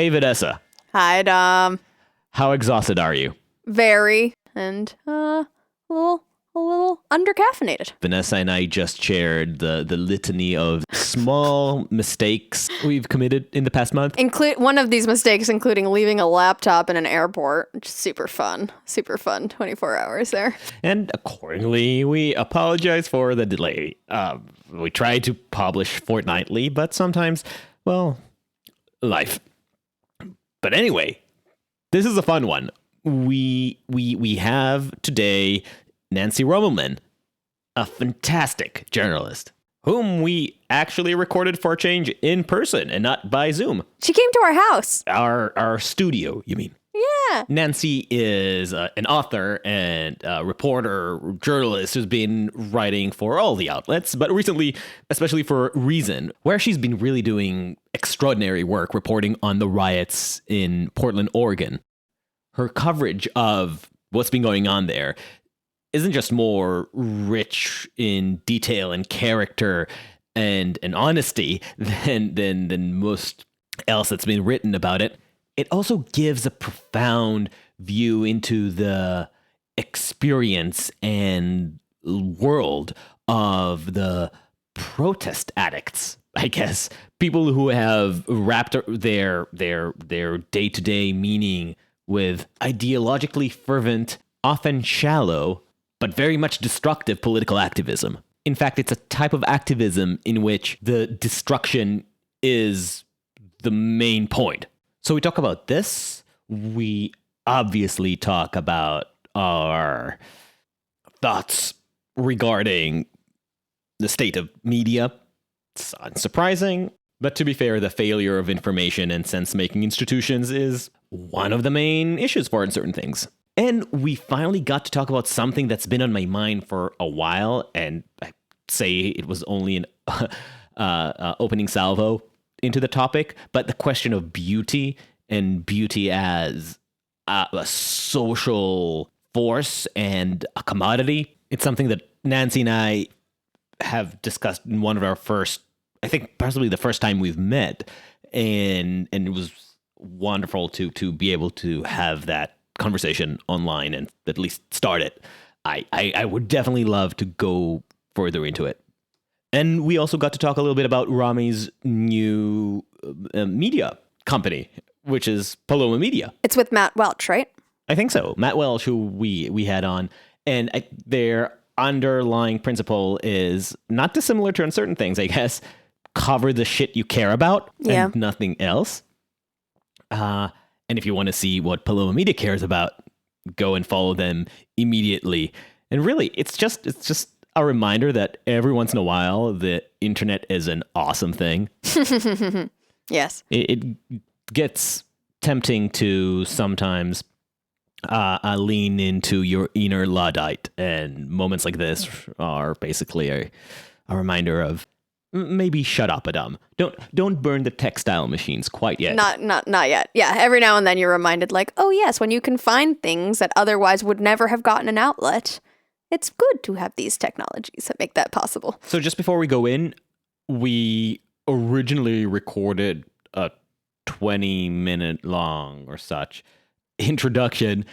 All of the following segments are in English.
Hey, Vanessa. Hi, Dom. How exhausted are you? Very. And, a little undercaffeinated. Vanessa and I just shared the litany of small mistakes we've committed in the past month. One of these mistakes, including leaving a laptop in an airport, which is super fun. Super fun. 24 hours there. And accordingly, we apologize for the delay. We try to publish fortnightly, but sometimes, well, life. But anyway, this is a fun one. We have today Nancy Rommelmann, a fantastic journalist, whom we actually recorded for a change in person and not by Zoom. She came to our house. Our studio, you mean? Yeah. Nancy is an author and reporter, journalist who's been writing for all the outlets, but recently, especially for Reason, where she's been really doing extraordinary work reporting on the riots in Portland, Oregon. Her coverage of what's been going on there isn't just more rich in detail and character and honesty than most else that's been written about it. It also gives a profound view into the experience and world of the protest addicts, I guess. People who have wrapped their day-to-day meaning with ideologically fervent, often shallow, but very much destructive political activism. In fact, it's a type of activism in which the destruction is the main point. So we talk about this. We obviously talk about our thoughts regarding the state of media. It's unsurprising. But to be fair, the failure of information and sense-making institutions is one of the main issues for certain things. And we finally got to talk about something that's been on my mind for a while, and I say it was only an opening salvo into the topic, but the question of beauty and beauty as a social force and a commodity. It's something that Nancy and I have discussed in one of our first, I think possibly the first time we've met, and it was wonderful to be able to have that conversation online and at least start it. I would definitely love to go further into it. And we also got to talk a little bit about Rami's new media company, which is Paloma Media. It's with Matt Welch, right? I think so. Matt Welch, who we had on. And their underlying principle is not dissimilar to certain things, I guess. Cover the shit you care about and nothing else. And if you want to see what Paloma Media cares about, go and follow them immediately. And really, it's just a reminder that every once in a while, the internet is an awesome thing. Yes. It gets tempting to sometimes lean into your inner Luddite, and moments like this are basically a reminder of maybe shut up, Adam. Don't burn the textile machines quite yet. Not yet. Yeah, every now and then you're reminded, like, oh yes, when you can find things that otherwise would never have gotten an outlet, it's good to have these technologies that make that possible. So just before we go in, we originally recorded a 20-minute long or such introduction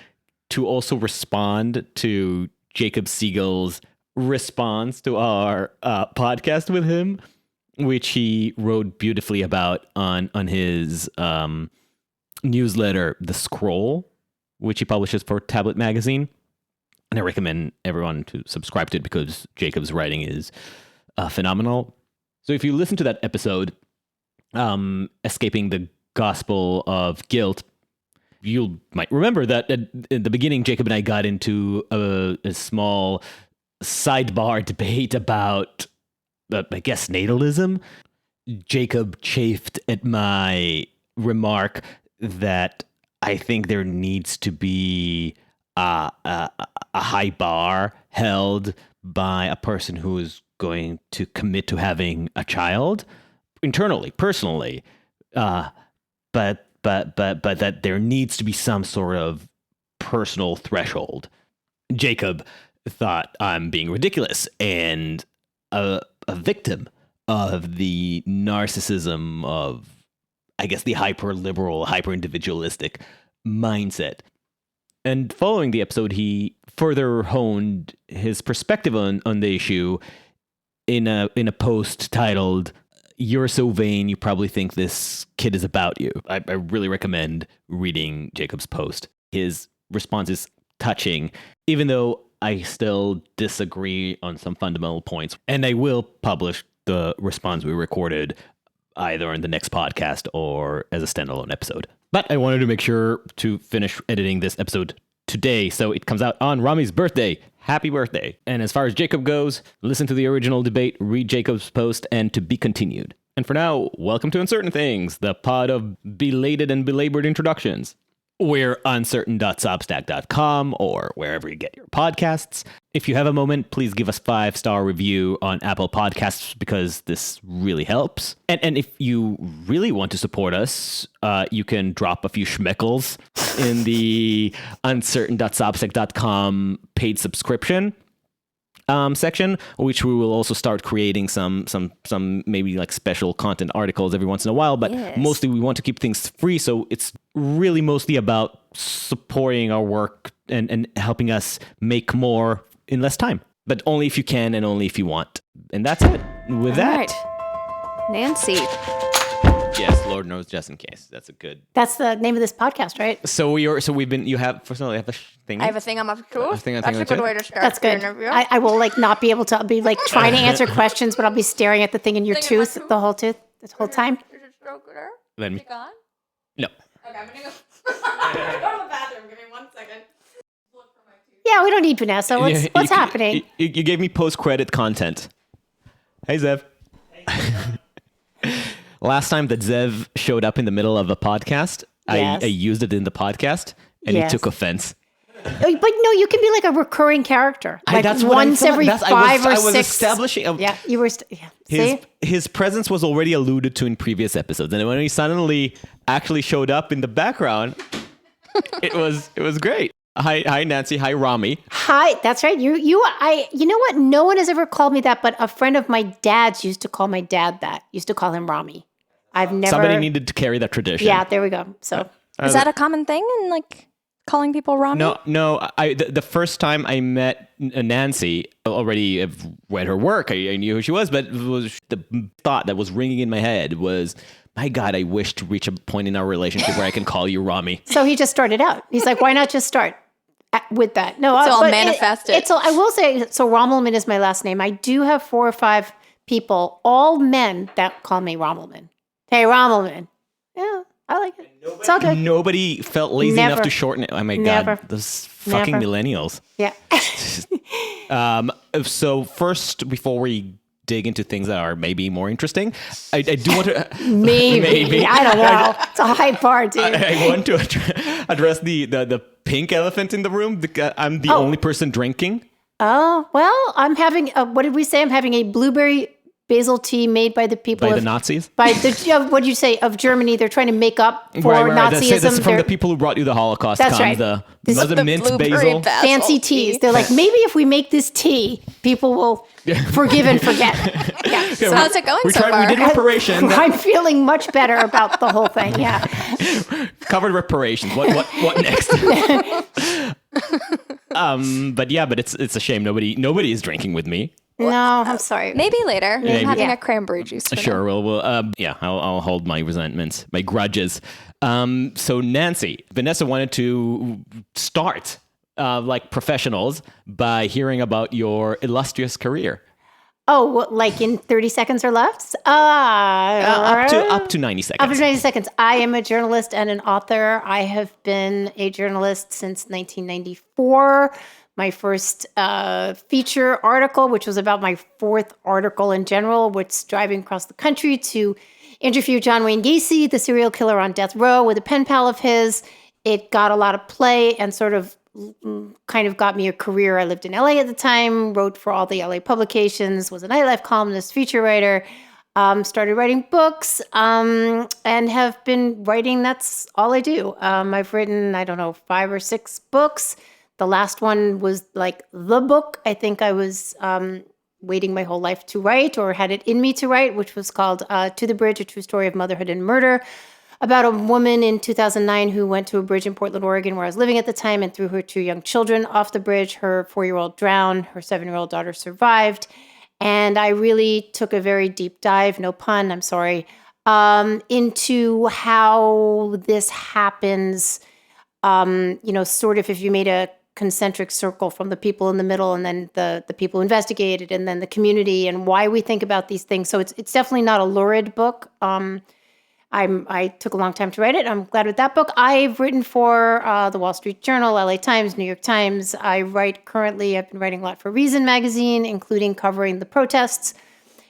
to also respond to Jacob Siegel's response to our podcast with him, which he wrote beautifully about on his newsletter, The Scroll, which he publishes for Tablet Magazine. And I recommend everyone to subscribe to it because Jacob's writing is phenomenal. So if you listen to that episode, Escaping the Gospel of Guilt, you might remember that at the beginning, Jacob and I got into a small sidebar debate about, I guess, natalism. Jacob chafed at my remark that I think there needs to be a high bar held by a person who is going to commit to having a child internally, personally, but that there needs to be some sort of personal threshold. Jacob thought I'm being ridiculous and a victim of the narcissism of I guess, the hyper-liberal, hyper-individualistic mindset. And following the episode, he further honed his perspective on the issue in a post titled, "You're so vain, you probably think this kid is about you." I really recommend reading Jacob's post. His response is touching, even though I still disagree on some fundamental points. And I will publish the response we recorded either in the next podcast or as a standalone episode. But I wanted to make sure to finish editing this episode today, so it comes out on Rami's birthday. Happy birthday. And as far as Jacob goes, listen to the original debate, read Jacob's post, and to be continued. And for now, welcome to Uncertain Things, the pod of belated and belabored introductions. We're uncertain.substack.com or wherever you get your podcasts. If you have a moment, please give us 5-star review on Apple Podcasts because this really helps. And if you really want to support us, you can drop a few schmeckles in the uncertain.substack.com paid subscription section, which we will also start creating some maybe like special content articles every once in a while, but mostly we want to keep things free, so it's really mostly about supporting our work and helping us make more in less time, but only if you can and only if you want. And that's it. With that, right. Nancy. yes, Lord knows, just in case. That's a good. That's the name of this podcast, right? So we've been. You have first of all, you have a thing. I have a thing on my tooth. That's a good way to start. That's good. The interview. I will like not be able to. I'll be like trying to answer questions, but I'll be staring at the thing in your Thing in my tooth tooth? the whole time. Is it stroke there? Let me. Is it gone? No. Okay, I'm gonna go. I'm gonna go to the bathroom. Give me 1 second. Look for my tooth. Yeah, we don't need Vanessa. What's happening? You gave me post-credit content. Hey, Zev. Last time that Zev showed up in the middle of a podcast, Yes. I used it in the podcast, and Yes. he took offense. But no, you can be like a recurring character. Like That's what I once thought. every That's- 5 or I was 6. establishing. Yeah, you were. See? His presence was already alluded to in previous episodes, and when he suddenly actually showed up in the background, it was great. Hi Nancy. Hi Rami. Hi, that's right. You know what? No one has ever called me that, but a friend of my dad's used to call my dad that. Used to call him Rami. I've never. Somebody needed to carry that tradition. Yeah, there we go. So Is that a common thing in like calling people Rami? No. The first time I met Nancy, already have read her work. I knew who she was, but it was the thought that was ringing in my head was, my God, I wish to reach a point in our relationship where I can call you Rami. So he just started out. He's like, why not just start with that? No, So I'll but manifest it. I will say, so Rommelmann is my last name. I do have 4 or 5 people, all men, that call me Rommelmann. Hey, Rommelmann. Yeah, I like it. It's all good. Nobody felt lazy Never. enough to shorten it. Oh my Never. God, those fucking Never. millennials. Yeah. So first, before we dig into things that are maybe more interesting, I do want to Maybe. I don't know. It's a high bar, dude. I want to address the pink elephant in the room. I'm the only person drinking. Oh, well, I'm having, what did we say? I'm having a blueberry basil tea made by the people By of the Nazis? By the, what did you say, of Germany. They're trying to make up for Right. Nazism. That's from They're the people who brought you the Holocaust. That's comes right. The This is the mint blueberry basil. basil fancy tea. teas. They're like, maybe if we make this tea, people will forgive and forget. Yeah. So how's it going We so tried. far? We did reparation. I'm feeling much better about the whole thing. Yeah. Covered reparations. What next? But it's a shame nobody is drinking with me. No, I'm sorry. Maybe later. I'm having Yeah. a cranberry juice. for now. Sure. We'll I'll hold my resentments, my grudges. So Nancy, Vanessa wanted to start like professionals by hearing about your illustrious career. Oh, what, like in 30 seconds or less? Up to 90 seconds. Up to 90 seconds. I am a journalist and an author. I have been a journalist since 1994. My first feature article, which was about my 4th article in general, was driving across the country to interview John Wayne Gacy, the serial killer on death row, with a pen pal of his. It got a lot of play and sort of kind of got me a career. I lived in LA at the time, wrote for all the LA publications, was a nightlife columnist, feature writer, started writing books, and have been writing. That's all I do. I've written, 5 or 6 books. The last one was like the book I think I was waiting my whole life to write, or had it in me to write, which was called To the Bridge, A True Story of Motherhood and Murder. about a woman in 2009 who went to a bridge in Portland, Oregon, where I was living at the time, and threw her 2 young children off the bridge. Her 4-year-old drowned. Her 7-year-old daughter survived. And I really took a very deep dive, no pun, I'm sorry, into how this happens, sort of if you made a concentric circle from the people in the middle and then the people who investigated and then the community and why we think about these things. So it's definitely not a lurid book. I took a long time to write it. I'm glad with that book. I've written for the Wall Street Journal, LA Times, New York Times. I've been writing a lot for Reason magazine, including covering the protests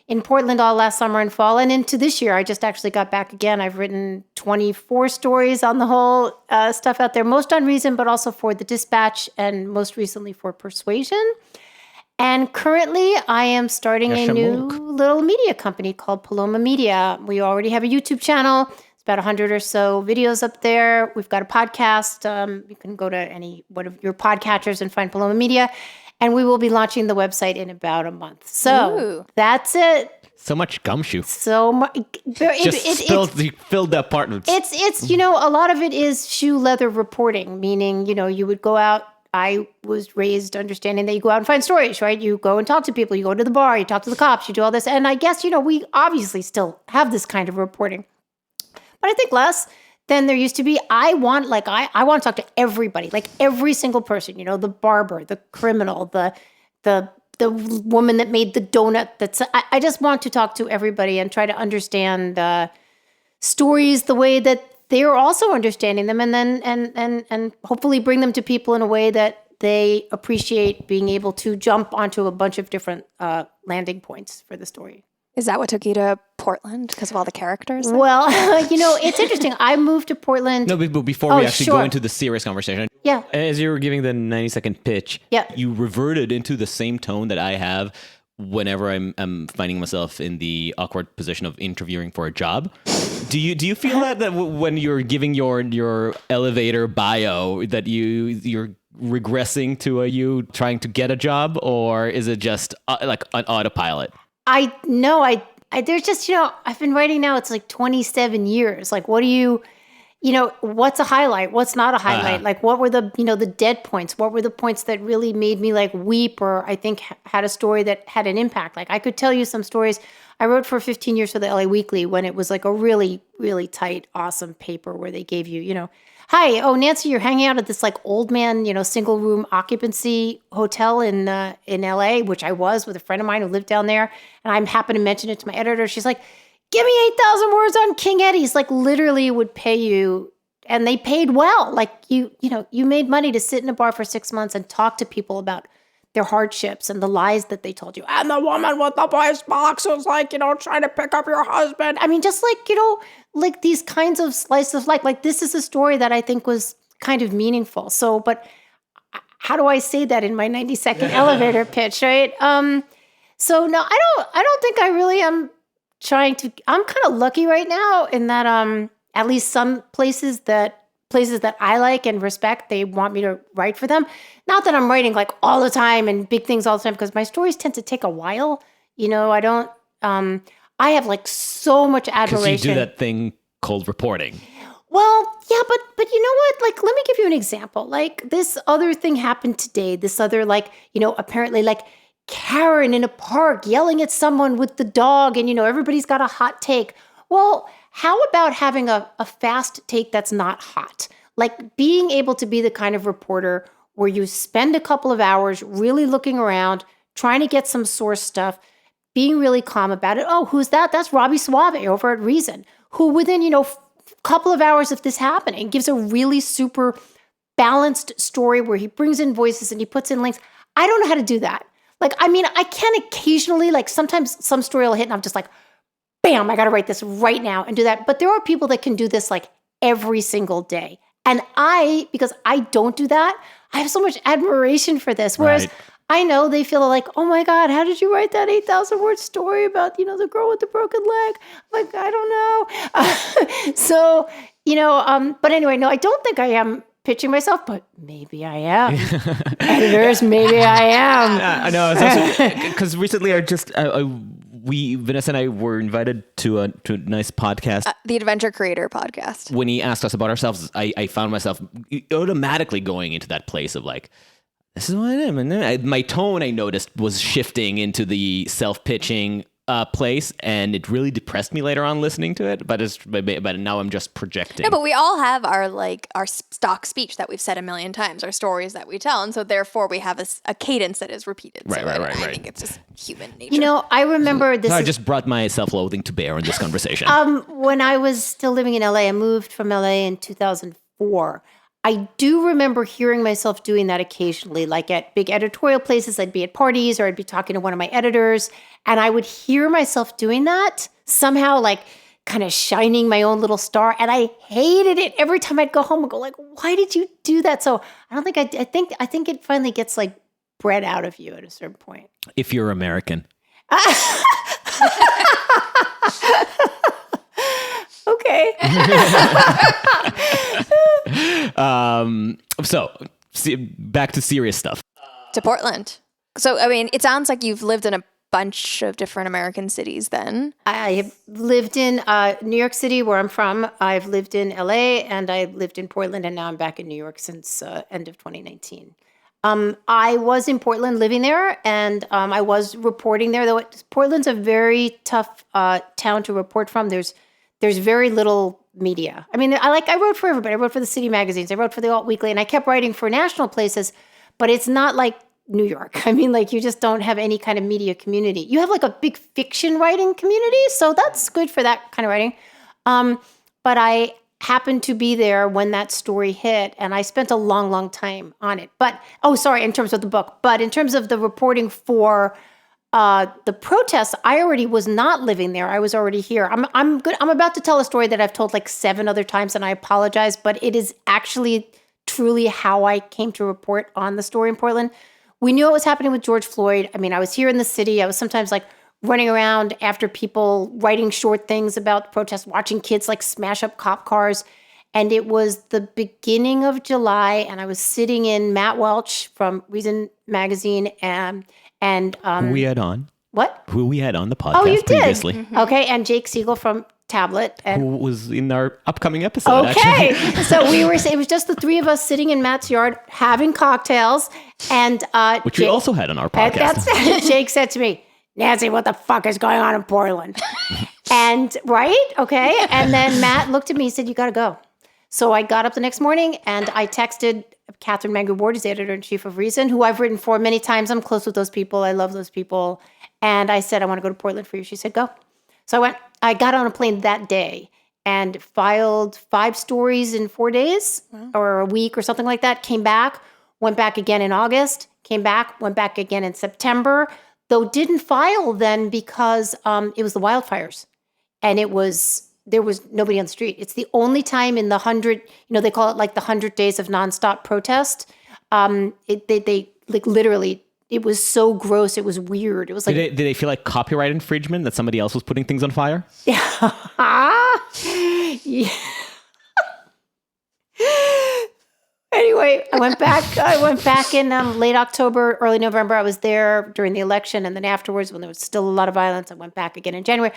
in Portland all last summer and fall, and into this year. I just actually got back again. I've written 24 stories on the whole stuff out there, most on Reason, but also for The Dispatch, and most recently for Persuasion. And currently, I am starting a new little media company called Paloma Media. We already have a YouTube channel. It's about 100 or so videos up there. We've got a podcast. You can go to any one of your podcatchers and find Paloma Media. And we will be launching the website in about a month. So that's it. So much gumshoe. So much. You filled that part. It's a lot of it is shoe leather reporting, meaning, you would go out. I was raised understanding that you go out and find stories, right? You go and talk to people. You go to the bar. You talk to the cops. You do all this. And I guess, we obviously still have this kind of reporting. But I think less than there used to be. I want to talk to everybody, like every single person, the barber, the criminal, the woman that made the donut. I just want to talk to everybody and try to understand stories the way that they are also understanding them, and then and hopefully bring them to people in a way that they appreciate being able to jump onto a bunch of different landing points for the story. Is that what took you to Portland? Because of all the characters? Well, it's interesting. I moved to Portland. No, but before we actually go into the serious conversation. Yeah. As you were giving the 90-second pitch, yeah, you reverted into the same tone that I have whenever I'm finding myself in the awkward position of interviewing for a job. Do you feel that when you're giving your elevator bio that you're regressing to you trying to get a job, or is it just like an autopilot? There's just, I've been writing now, it's like 27 years. Like, what do you, what's a highlight? What's not a highlight? Like, what were the, the dead points? What were the points that really made me like weep, or I think had a story that had an impact? Like, I could tell you some stories. I wrote for 15 years for the LA Weekly when it was like a really, really tight, awesome paper where they gave you, hi, Nancy, you're hanging out at this like old man, single room occupancy hotel in LA, which I was with a friend of mine who lived down there. And I'm happy to mention it to my editor. She's like, give me 8,000 words on King Eddie's. Like, literally would pay you, and they paid well. Like, you made money to sit in a bar for 6 months and talk to people about their hardships and the lies that they told you. And the woman with the voice box was like, trying to pick up your husband. I mean, just like, like these kinds of slices of life. Like, this is a story that I think was kind of meaningful. So, but how do I say that in my 90-second elevator pitch, right? So no, I don't think I really am trying to. I'm kind of lucky right now in that at least some places that I like and respect, they want me to write for them. Not that I'm writing like all the time and big things all the time, because my stories tend to take a while. I don't. I have like so much admiration. Because you do that thing called reporting. Well, yeah, but you know what? Like, let me give you an example. Like, this other thing happened today. This other, like, apparently, like, Karen in a park yelling at someone with the dog, and, everybody's got a hot take. Well, how about having a fast take that's not hot? Like, being able to be the kind of reporter where you spend a couple of hours really looking around, trying to get some source stuff, being really calm about it. Oh, who's that? That's Robbie Suave over at Reason, who within, couple of hours of this happening gives a really super balanced story where he brings in voices and he puts in links. I don't know how to do that. Like, I mean, I can occasionally, like, sometimes some story will hit and I'm just like, bam, I got to write this right now and do that. But there are people that can do this like every single day. And because I don't do that, I have so much admiration for this. Whereas I know they feel like, oh my God, how did you write that 8,000 word story about, the girl with the broken leg? Like, I don't know. But anyway, no, I don't think I am pitching myself, but maybe I am. Editors, maybe I am. I know. Because recently I Vanessa and I were invited to a nice podcast. The Adventure Creator podcast. When he asked us about ourselves, I found myself automatically going into that place of like, this is what I am. And then my tone, I noticed, was shifting into the self-pitching place, and it really depressed me later on listening to it. But now I'm just projecting. No, but we all have our stock speech that we've said a million times, our stories that we tell, and so therefore we have a cadence that is repeated. Right. I think it's just human nature. I remember this. I just brought my self-loathing to bear in this conversation. When I was still living in LA, I moved from LA in 2004. I do remember hearing myself doing that occasionally, like at big editorial places. I'd be at parties or I'd be talking to one of my editors, and I would hear myself doing that, somehow like kind of shining my own little star. And I hated it. Every time I'd go home and go like, why did you do that? So I don't think I think it finally gets like bred out of you at a certain point. If you're American. Okay. So back to serious stuff. To Portland. So, I mean, it sounds like you've lived in a bunch of different American cities then. I have lived in New York City, where I'm from. I've lived in LA, and I lived in Portland, and now I'm back in New York since end of 2019. I was in Portland living there, and I was reporting there. Though Portland's a very tough town to report from. There's very little media. I mean, I wrote for everybody. I wrote for the city magazines. I wrote for the Alt Weekly, and I kept writing for national places, but it's not like New York. I mean, like, you just don't have any kind of media community. You have like a big fiction writing community, so that's good for that kind of writing. But I happened to be there when that story hit, and I spent a long, long time on it. But, in terms of the book. But in terms of the reporting for the protests, I already was not living there. I was already here. I'm good. I'm about to tell a story that I've told like 7 other times, and I apologize, but it is actually truly how I came to report on the story in Portland. We knew what was happening with George Floyd. I mean, I was here in the city. I was sometimes like running around after people, writing short things about protests, watching kids like smash up cop cars. And it was the beginning of July, and I was sitting in Matt Welch from Reason Magazine and who we had on. What? Who we had on the podcast previously. Mm-hmm. Okay, and Jake Siegel from Tablet. And who was in our upcoming episode, okay. actually. So it was just the 3 of us sitting in Matt's yard having cocktails. And which we also had on our podcast. Jake said to me, Nancy, what the fuck is going on in Portland? And right? Okay. And then Matt looked at me and said, you got to go. So I got up the next morning and I texted Catherine Mangu-Ward, who's the editor-in-chief of Reason, who I've written for many times. I'm close with those people. I love those people. And I said, I want to go to Portland for you. She said, go. So I got on a plane that day and filed 5 stories in 4 days or a week or something like that. Came back, went back again in August, came back, went back again in September, though didn't file then because it was the wildfires. And there was nobody on the street. It's the only time in the 100, they call it like the 100 days of nonstop protest. They like literally, it was so gross. It was weird. It was like, did they feel like copyright infringement that somebody else was putting things on fire? Yeah. Anyway, I went back in late October, early November. I was there during the election, and then afterwards, when there was still a lot of violence, I went back again in January.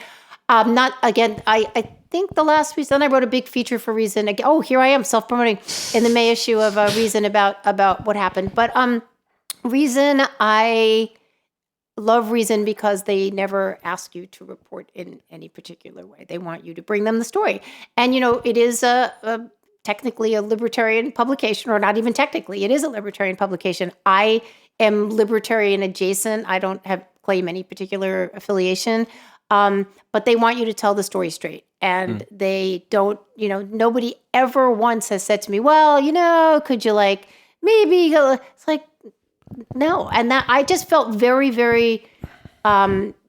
Not again. I think the last week, then I wrote a big feature for Reason. Oh, here I am self-promoting in the May issue of Reason about what happened. But Reason, I love Reason because they never ask you to report in any particular way. They want you to bring them the story, and it is technically a libertarian publication, or not even technically, it is a libertarian publication. I am libertarian adjacent. I don't claim any particular affiliation. But they want you to tell the story straight. And they don't, nobody ever once has said to me, well, could you maybe, it's like, no. And that I just felt very, very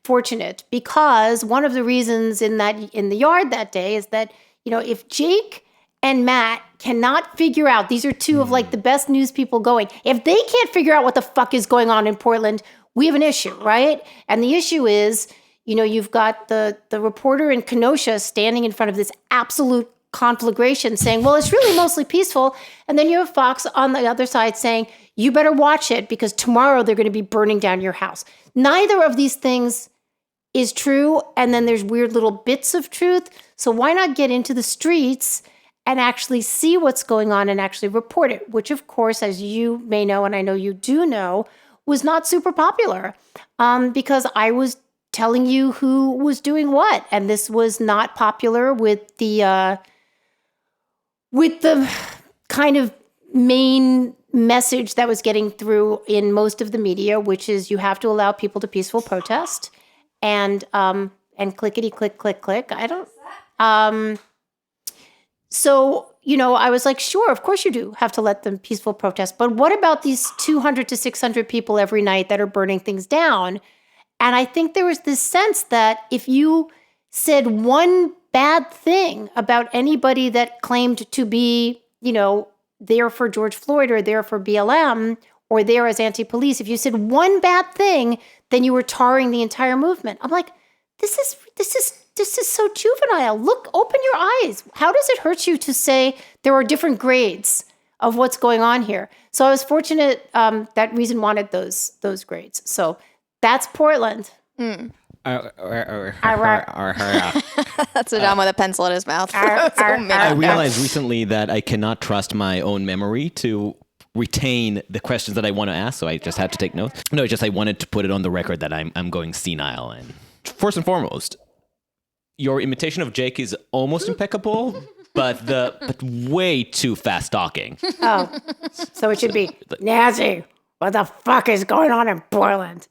fortunate, because one of the reasons in the yard that day is that, if Jake and Matt cannot figure out, these are 2 of the best news people going, if they can't figure out what the fuck is going on in Portland, we have an issue, right? And the issue is, you've got the reporter in Kenosha standing in front of this absolute conflagration saying, well, it's really mostly peaceful. And then you have Fox on the other side saying, you better watch it because tomorrow they're going to be burning down your house. Neither of these things is true, and then there's weird little bits of truth. So why not get into the streets and actually see what's going on and actually report it, which, of course, as you may know, and I know you do know, was not super popular because I was telling you who was doing what. And this was not popular with the kind of main message that was getting through in most of the media, which is you have to allow people to peaceful protest and clickety click, click, click. I don't, so, I was like, sure, of course you do have to let them peaceful protest. But what about these 200 to 600 people every night that are burning things down? And I think there was this sense that if you said one bad thing about anybody that claimed to be, there for George Floyd or there for BLM or there as anti-police, if you said one bad thing, then you were tarring the entire movement. I'm like, this is so juvenile. Look, open your eyes. How does it hurt you to say there are different grades of what's going on here? So I was fortunate that Reason wanted those grades. So that's Portland. That's a John with a pencil in his mouth. I realized recently that I cannot trust my own memory to retain the questions that I want to ask, so I just had to take notes. No, it's just I wanted to put it on the record that I'm going senile. And first and foremost, your imitation of Jake is almost impeccable, but way too fast talking. Oh, so it should be, Nazi, what the fuck is going on in Portland?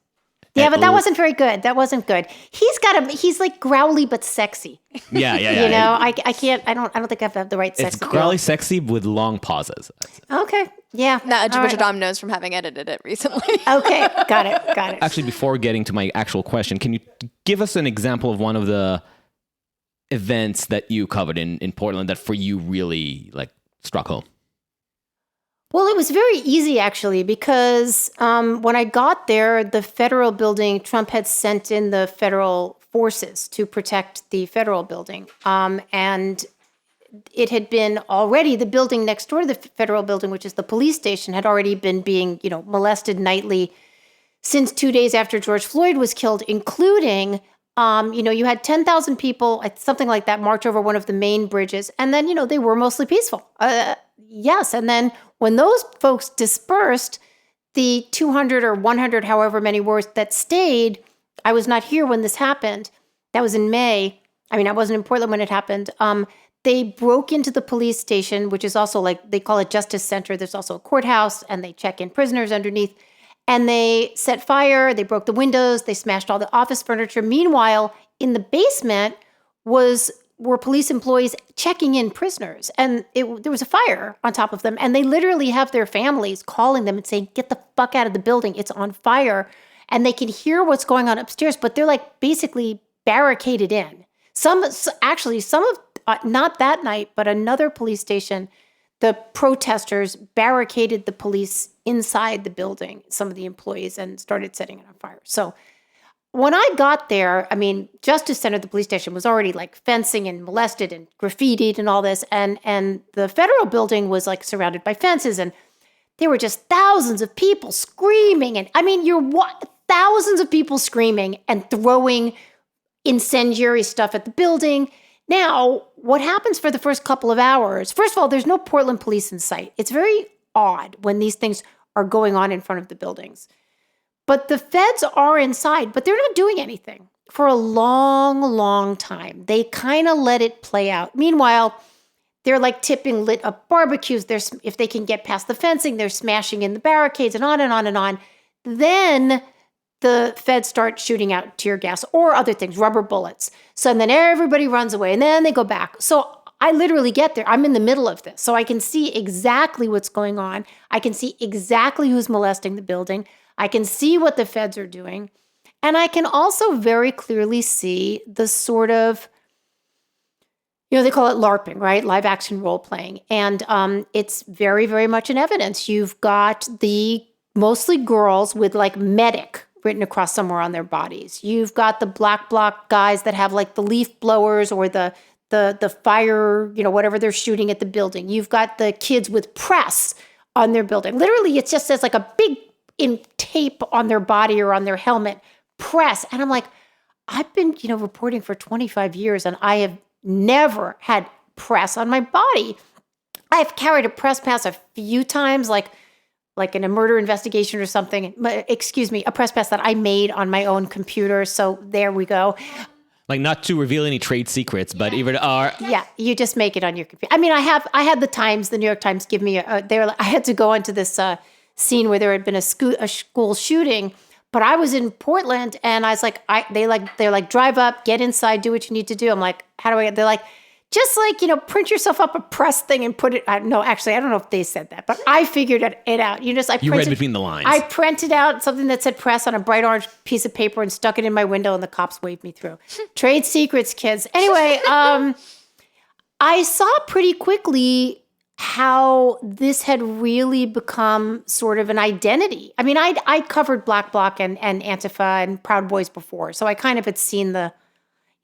Yeah, but that wasn't very good. That wasn't good. He's like growly but sexy. Yeah. I can't. I don't think I have the right sex. It's growly sexy with long pauses. Okay. Yeah. Which Dom knows from having edited it recently. Okay. Got it. Actually, before getting to my actual question, can you give us an example of one of the events that you covered in Portland that for you really struck home? Well, it was very easy, actually, because when I got there, the federal building, Trump had sent in the federal forces to protect the federal building. And it had been already, the building next door to the federal building, which is the police station, had already been being, molested nightly since 2 days after George Floyd was killed, including, you had 10,000 people, something like that, march over one of the main bridges. And then, they were mostly peaceful. Yes. And then when those folks dispersed, the 200 or 100, however many were that stayed, I was not here when this happened. That was in May. I mean, I wasn't in Portland when it happened. They broke into the police station, which is also they call it Justice Center. There's also a courthouse, and they check in prisoners underneath. And they set fire. They broke the windows. They smashed all the office furniture. Meanwhile, in the basement were police employees checking in prisoners. And there was a fire on top of them. And they literally have their families calling them and saying, get the fuck out of the building. It's on fire. And they can hear what's going on upstairs, but they're basically barricaded in. Some of, not that night, but another police station, the protesters barricaded the police inside the building, some of the employees, and started setting it on fire. So when I got there, Justice Center, the police station, was already fencing and molested and graffitied and all this. And the federal building was surrounded by fences. And there were just thousands of people screaming. And thousands of people screaming and throwing incendiary stuff at the building. Now, what happens for the first couple of hours? First of all, there's no Portland police in sight. It's very odd when these things are going on in front of the buildings. But the feds are inside, but they're not doing anything for a long, long time. They kind of let it play out. Meanwhile, they're tipping lit up barbecues. If they can get past the fencing, they're smashing in the barricades and on and on and on. Then the feds start shooting out tear gas or other things, rubber bullets. So then everybody runs away and then they go back. So I literally get there. I'm in the middle of this. So I can see exactly what's going on. I can see exactly who's molesting the building. I can see what the feds are doing. And I can also very clearly see the sort of, they call it LARPing, right? Live action role playing. And it's very, very much in evidence. You've got the mostly girls with medic written across somewhere on their bodies. You've got the black bloc guys that have the leaf blowers or the fire, whatever they're shooting at the building. You've got the kids with press on their building. Literally, it just says a big in tape on their body or on their helmet, press. And I'm like, I've been, reporting for 25 years and I have never had press on my body. I've carried a press pass a few times, like in a murder investigation or something. Excuse me, a press pass that I made on my own computer. So there we go. Like, not to reveal any trade secrets, but even our... Yeah, you just make it on your computer. I mean, I had the New York Times give me I had to go onto this scene where there had been a school shooting, but I was in Portland and I was like, they're like, drive up, get inside, do what you need to do. I'm like, how do I get, they're like, just like, print yourself up a press thing and put it, no, actually, I don't know if they said that, but I figured it out. You read between the lines. I printed out something that said press on a bright orange piece of paper and stuck it in my window and the cops waved me through. Trade secrets, kids. Anyway, I saw pretty quickly how this had really become sort of an identity. I mean, I'd covered Black Bloc and Antifa and Proud Boys before, so I kind of had seen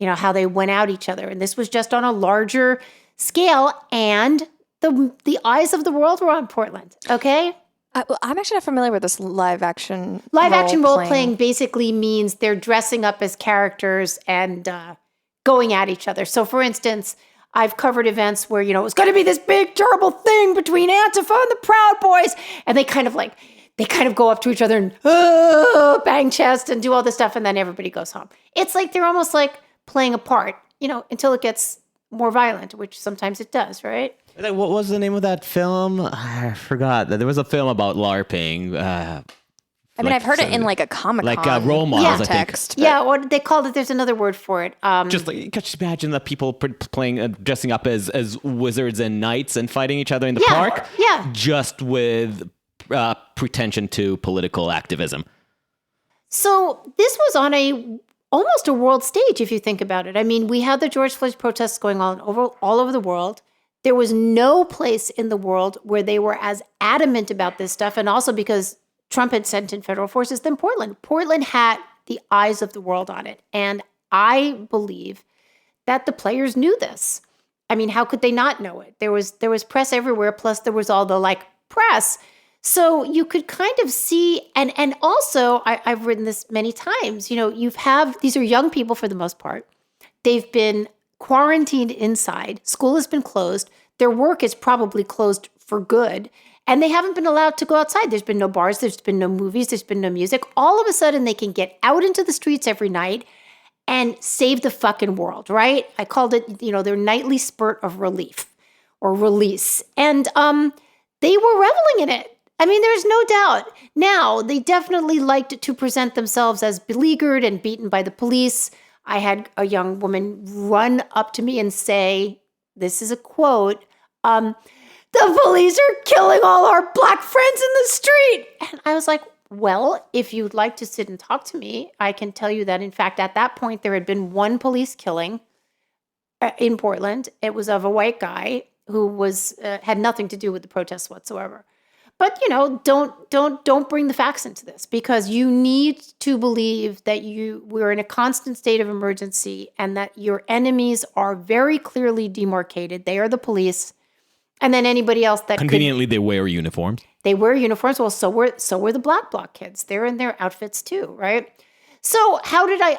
how they went out each other. And this was just on a larger scale. And the eyes of the world were on Portland. Okay? I'm actually not familiar with this live action role playing basically means they're dressing up as characters and going at each other. So for instance, I've covered events where, it was going to be this big, terrible thing between Antifa and the Proud Boys. And they kind of go up to each other and bang chest and do all this stuff. And then everybody goes home. It's like they're almost like playing a part, until it gets more violent, which sometimes it does, right? What was the name of that film? I forgot. There was a film about LARPing. I've heard it in like a Comic-Con like role models, context. I think. Yeah, or they called it, there's another word for it. Just like, could you imagine the people playing, dressing up as wizards and knights and fighting each other in the park? Yeah. Just with pretension to political activism. So this was on almost a world stage, if you think about it. I mean, we had the George Floyd protests going on all over the world. There was no place in the world where they were as adamant about this stuff. And also because Trump had sent in federal forces than Portland. Portland had the eyes of the world on it. And I believe that the players knew this. I mean, how could they not know it? There was press everywhere. Plus there was all the press. So you could kind of see, and also I've written this many times, these are young people for the most part. They've been quarantined inside. School has been closed. Their work is probably closed for good. And they haven't been allowed to go outside. There's been no bars. There's been no movies. There's been no music. All of a sudden they can get out into the streets every night and save the fucking world, right? I called it, their nightly spurt of relief or release. And they were reveling in it. I mean, there's no doubt. Now, they definitely liked to present themselves as beleaguered and beaten by the police. I had a young woman run up to me and say, this is a quote, the police are killing all our Black friends in the street. And I was like, well, if you'd like to sit and talk to me, I can tell you that, in fact, at that point, there had been one police killing in Portland. It was of a white guy who had nothing to do with the protests whatsoever. But, don't bring the facts into this, because you need to believe that we're in a constant state of emergency and that your enemies are very clearly demarcated. They are the police. And then anybody else that conveniently they wear uniforms. They wear uniforms. Well, so were the Black Bloc kids. They're in their outfits too, right? So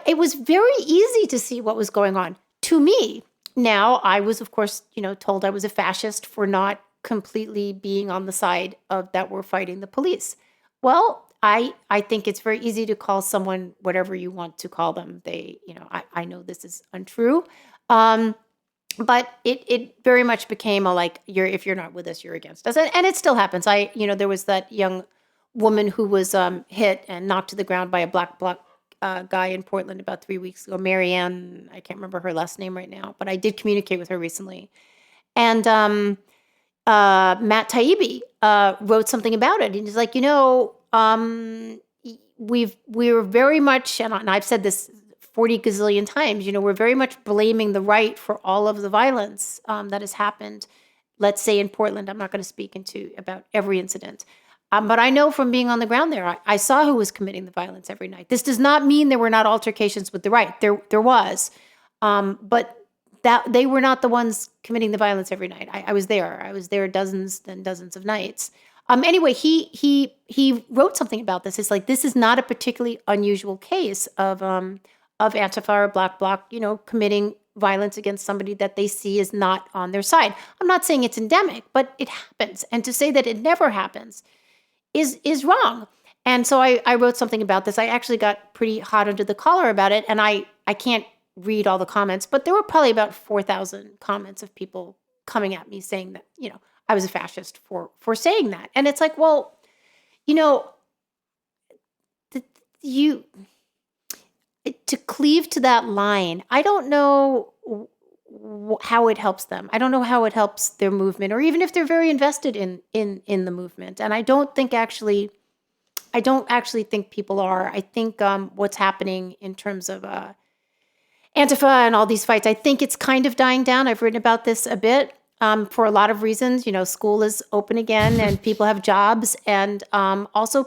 it was very easy to see what was going on to me. Now, I was, of course, told I was a fascist for not completely being on the side of that we're fighting the police. Well, I think it's very easy to call someone whatever you want to call them. I know this is untrue. But it very much became if you're not with us, you're against us. And it still happens. There was that young woman who was hit and knocked to the ground by a Black Bloc guy in Portland about 3 weeks ago. Marianne, I can't remember her last name right now, but I did communicate with her recently. And Matt Taibbi wrote something about it. And he's like, we're very much, and I've said this 40 gazillion times, we're very much blaming the right for all of the violence that has happened, let's say in Portland. I'm not going to speak about every incident. But I know from being on the ground there, I saw who was committing the violence every night. This does not mean there were not altercations with the right. There was. But that they were not the ones committing the violence every night. I was there. I was there dozens and dozens of nights. Anyway, he wrote something about this. It's like, this is not a particularly unusual case of Antifa or Black Bloc, committing violence against somebody that they see is not on their side. I'm not saying it's endemic, but it happens. And to say that it never happens is wrong. And so I wrote something about this. I actually got pretty hot under the collar about it. And I can't read all the comments, but there were probably about 4,000 comments of people coming at me saying that, I was a fascist for saying that. And it's like, well, to cleave to that line, I don't know how it helps them. I don't know how it helps their movement, or even if they're very invested in the movement. And I don't actually think people are. I think what's happening in terms of Antifa and all these fights, I think it's kind of dying down. I've written about this a bit for a lot of reasons. School is open again and people have jobs, and also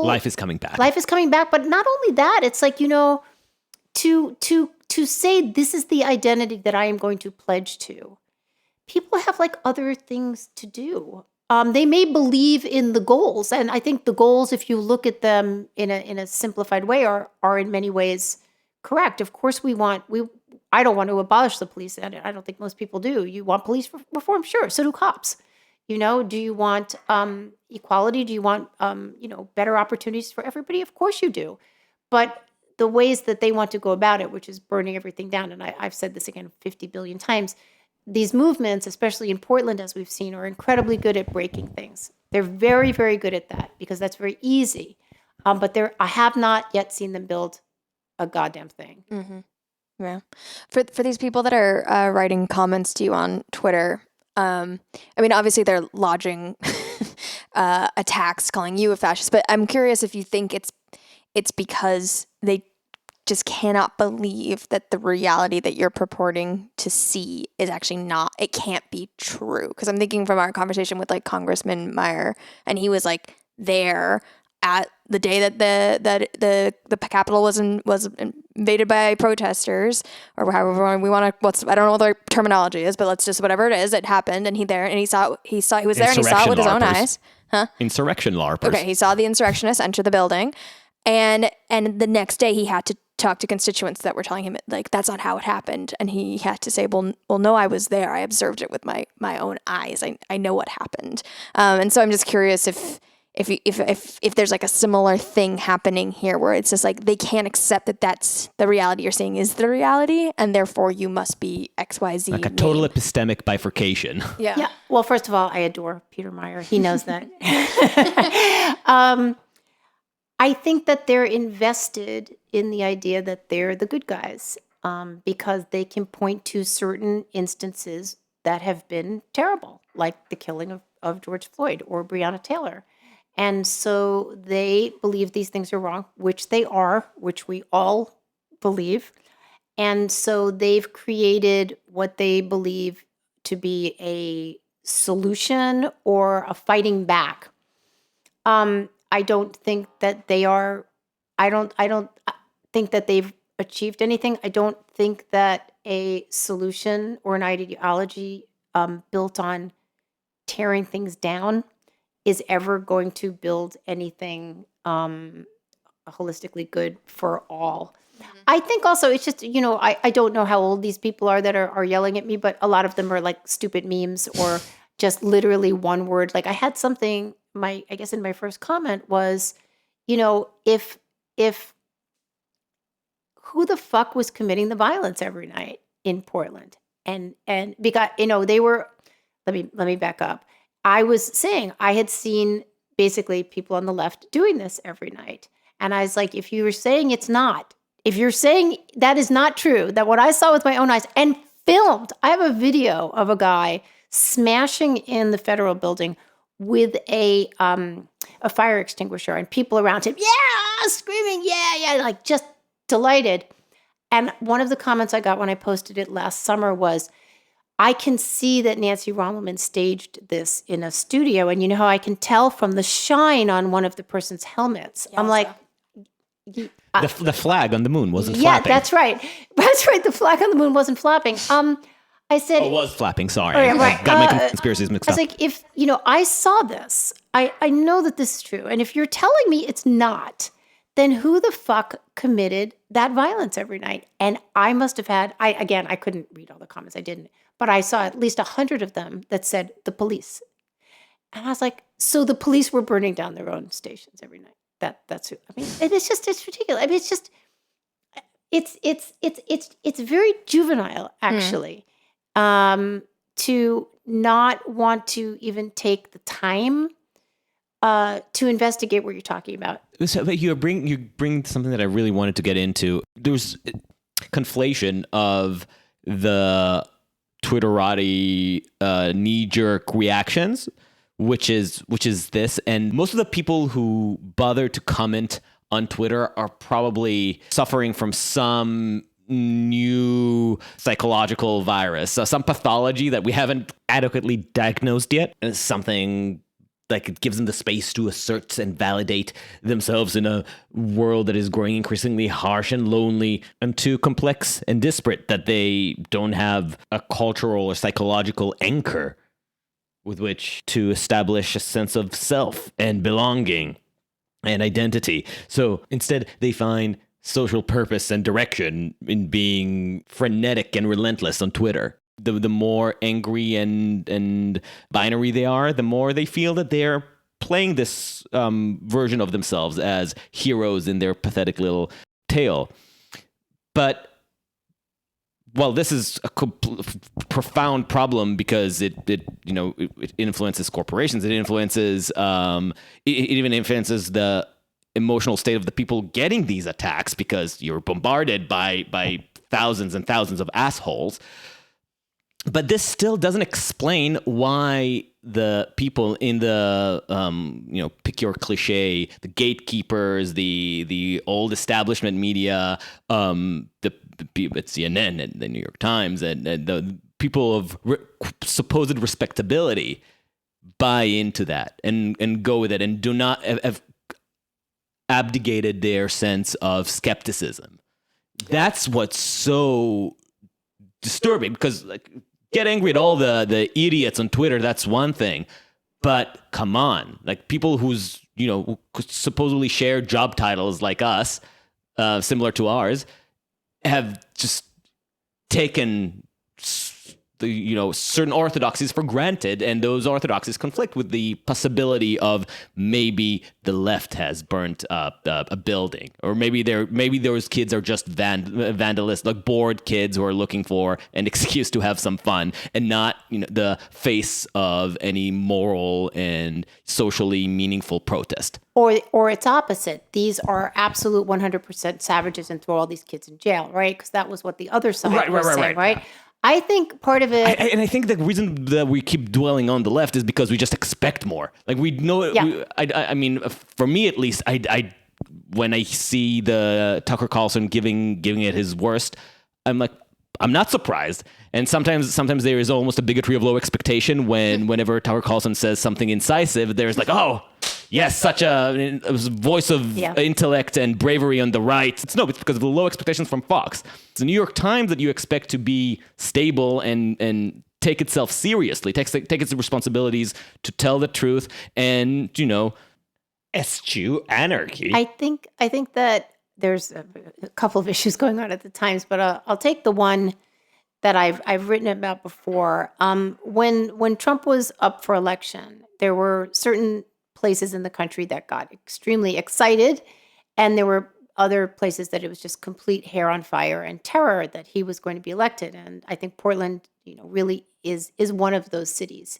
life is coming back. Life is coming back, but not only that, it's like, to say this is the identity that I am going to pledge to. People have like other things to do. They may believe in the goals, and I think the goals, if you look at them in a simplified way, are in many ways correct. Of course, I don't want to abolish the police, and I don't think most people do. You want police reform? Sure. So do cops. Do you want equality? Do you want better opportunities for everybody? Of course you do. But the ways that they want to go about it, which is burning everything down, and I've said this again 50 billion times, these movements, especially in Portland, as we've seen, are incredibly good at breaking things. They're very, very good at that because that's very easy. But I have not yet seen them build a goddamn thing. Mm-hmm. Yeah. For these people that are writing comments to you on Twitter, obviously they're lodging attacks, calling you a fascist, but I'm curious if you think it's because they just cannot believe that the reality that you're purporting to see is actually it can't be true. Because I'm thinking from our conversation with like Congressman Meyer, and he was like there at the day that the Capitol was invaded by protesters, or however we want to. I don't know what the terminology is, but let's just whatever it is, it happened, and he was there and he saw it with his own eyes. Huh? Insurrection LARPers. Okay, he saw the insurrectionists enter the building, and the next day he had to talk to constituents that were telling him like that's not how it happened, and he had to say, well, no, I was there, I observed it with my own eyes, I know what happened, and so I'm just curious if there's like a similar thing happening here where it's just like they can't accept that that's the reality you're seeing is the reality, and therefore you must be XYZ. Like a total epistemic bifurcation. Yeah. Well, first of all, I adore Peter Meyer. He knows that. I think that they're invested in the idea that they're the good guys because they can point to certain instances that have been terrible, like the killing of George Floyd or Breonna Taylor. And so they believe these things are wrong, which they are, which we all believe. And so they've created what they believe to be a solution or a fighting back. I don't think that they are. I don't think that they've achieved anything. I don't think that a solution or an ideology built on tearing things down is ever going to build anything holistically good for all. Mm-hmm. I think also it's just, I don't know how old these people are that are yelling at me, but a lot of them are like stupid memes or just literally one word. Like I had something, I guess in my first comment was, if who the fuck was committing the violence every night in Portland? And because, they were, let me back up. I was saying I had seen basically people on the left doing this every night. And I was like, if you were saying it's not, if you're saying that is not true, that what I saw with my own eyes and filmed, I have a video of a guy smashing in the federal building with a fire extinguisher and people around him, screaming, like just delighted. And one of the comments I got when I posted it last summer was, I can see that Nancy Rommelmann staged this in a studio, and you know how I can tell from the shine on one of the person's helmets. Yeah, I'm like, the flag on the moon wasn't flapping. Yeah, that's right. That's right. The flag on the moon wasn't flapping. I said, it was flapping. Sorry, right. I got my conspiracies mixed up. I was like, if I saw this, I know that this is true, and if you're telling me it's not, then who the fuck committed that violence every night? And I must have had, I couldn't read all the comments, I didn't, but I saw at least 100 of them that said the police. And I was like, so the police were burning down their own stations every night. That's who, I mean, and it's ridiculous. I mean, it's very juvenile, actually, to not want to even take the time to investigate what you're talking about. So, but you bring something that I really wanted to get into. There's conflation of the Twitterati knee-jerk reactions, which is this, and most of the people who bother to comment on Twitter are probably suffering from some new psychological virus, some pathology that we haven't adequately diagnosed yet, and something like it gives them the space to assert and validate themselves in a world that is growing increasingly harsh and lonely and too complex and disparate, that they don't have a cultural or psychological anchor with which to establish a sense of self and belonging and identity. So instead, they find social purpose and direction in being frenetic and relentless on Twitter. The more angry and binary they are, the more they feel that they're playing this version of themselves as heroes in their pathetic little tale. But well, this is a profound problem because it influences corporations. It influences it even influences the emotional state of the people getting these attacks, because you're bombarded by thousands and thousands of assholes. But this still doesn't explain why the people in the pick your cliche, the gatekeepers, the old establishment media, the CNN and the New York Times, and the people of supposed respectability buy into that and go with it, and do not have abdicated their sense of skepticism. That's what's so disturbing, because like, get angry at all the idiots on Twitter, that's one thing, but come on, like people who supposedly share job titles like us, similar to ours, have just taken certain orthodoxies for granted, and those orthodoxies conflict with the possibility of maybe the left has burnt up a building, or maybe those kids are just vandalists, like bored kids who are looking for an excuse to have some fun, and not the face of any moral and socially meaningful protest. Or it's opposite. These are absolute 100% savages and throw all these kids in jail, right? Because that was what the other side was saying, right? Yeah. I think part of it... I think the reason that we keep dwelling on the left is because we just expect more. Like, we know... Yeah. I mean, for me at least, I when I see the Tucker Carlson giving it his worst, I'm like, I'm not surprised. And sometimes there is almost a bigotry of low expectation whenever Tucker Carlson says something incisive, there's like, oh, yes, such a voice of intellect and bravery on the right. It's because of the low expectations from Fox. It's the New York Times that you expect to be stable and take itself seriously, take its responsibilities to tell the truth and, eschew anarchy. I think that there's a couple of issues going on at the Times, but I'll take the one that I've written about before. When Trump was up for election, there were certain places in the country that got extremely excited, and there were other places that it was just complete hair on fire and terror that he was going to be elected. And I think Portland, really is one of those cities.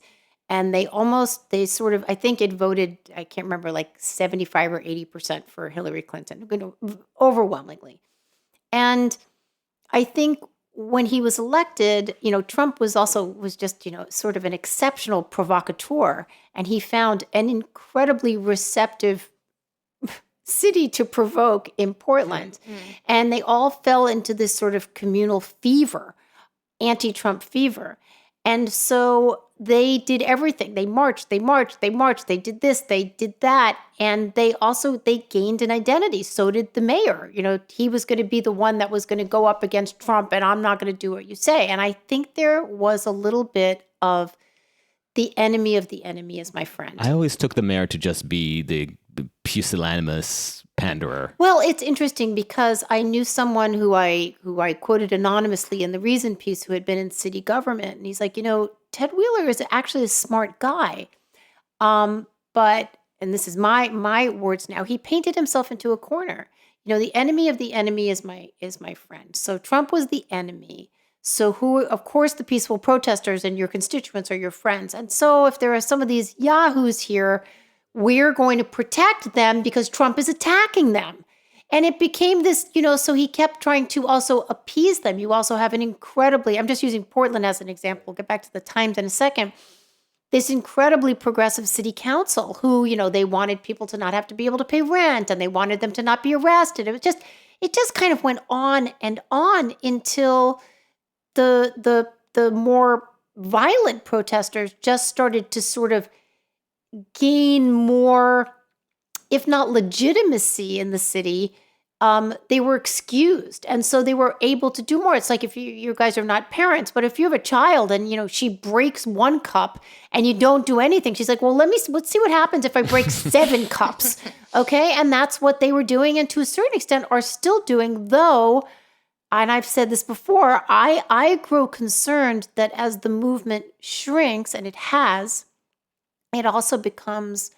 And I think it voted, I can't remember, like 75 or 80% for Hillary Clinton, overwhelmingly. And I think when he was elected, Trump was just, sort of an exceptional provocateur. And he found an incredibly receptive city to provoke in Portland. Mm-hmm. And they all fell into this sort of communal fever, anti-Trump fever. And so they did everything. They marched, they did this, they did that. And they gained an identity. So did the mayor. He was going to be the one that was going to go up against Trump, and I'm not going to do what you say. And I think there was a little bit of the enemy of the enemy is my friend. I always took the mayor to just be pusillanimous panderer. Well, it's interesting because I knew someone who I quoted anonymously in the Reason piece who had been in city government, and he's like, Ted Wheeler is actually a smart guy, but and this is my words now. He painted himself into a corner. The enemy of the enemy is my friend. So Trump was the enemy. So who, of course, the peaceful protesters and your constituents are your friends. And so if there are some of these yahoos here, we're going to protect them because Trump is attacking them. And it became this, so he kept trying to also appease them. You also have an incredibly, I'm just using Portland as an example. We'll get back to the Times in a second. This incredibly progressive city council who, they wanted people to not have to be able to pay rent and they wanted them to not be arrested. It just kind of went on and on until the more violent protesters just started to sort of gain more, if not legitimacy in the city. They were excused. And so they were able to do more. It's like if you guys are not parents, but if you have a child and, she breaks one cup and you don't do anything, she's like, well, let's see what happens if I break 7 cups. Okay. And that's what they were doing. And to a certain extent are still doing, though. And I've said this before, I grow concerned that as the movement shrinks, and it has, it also becomes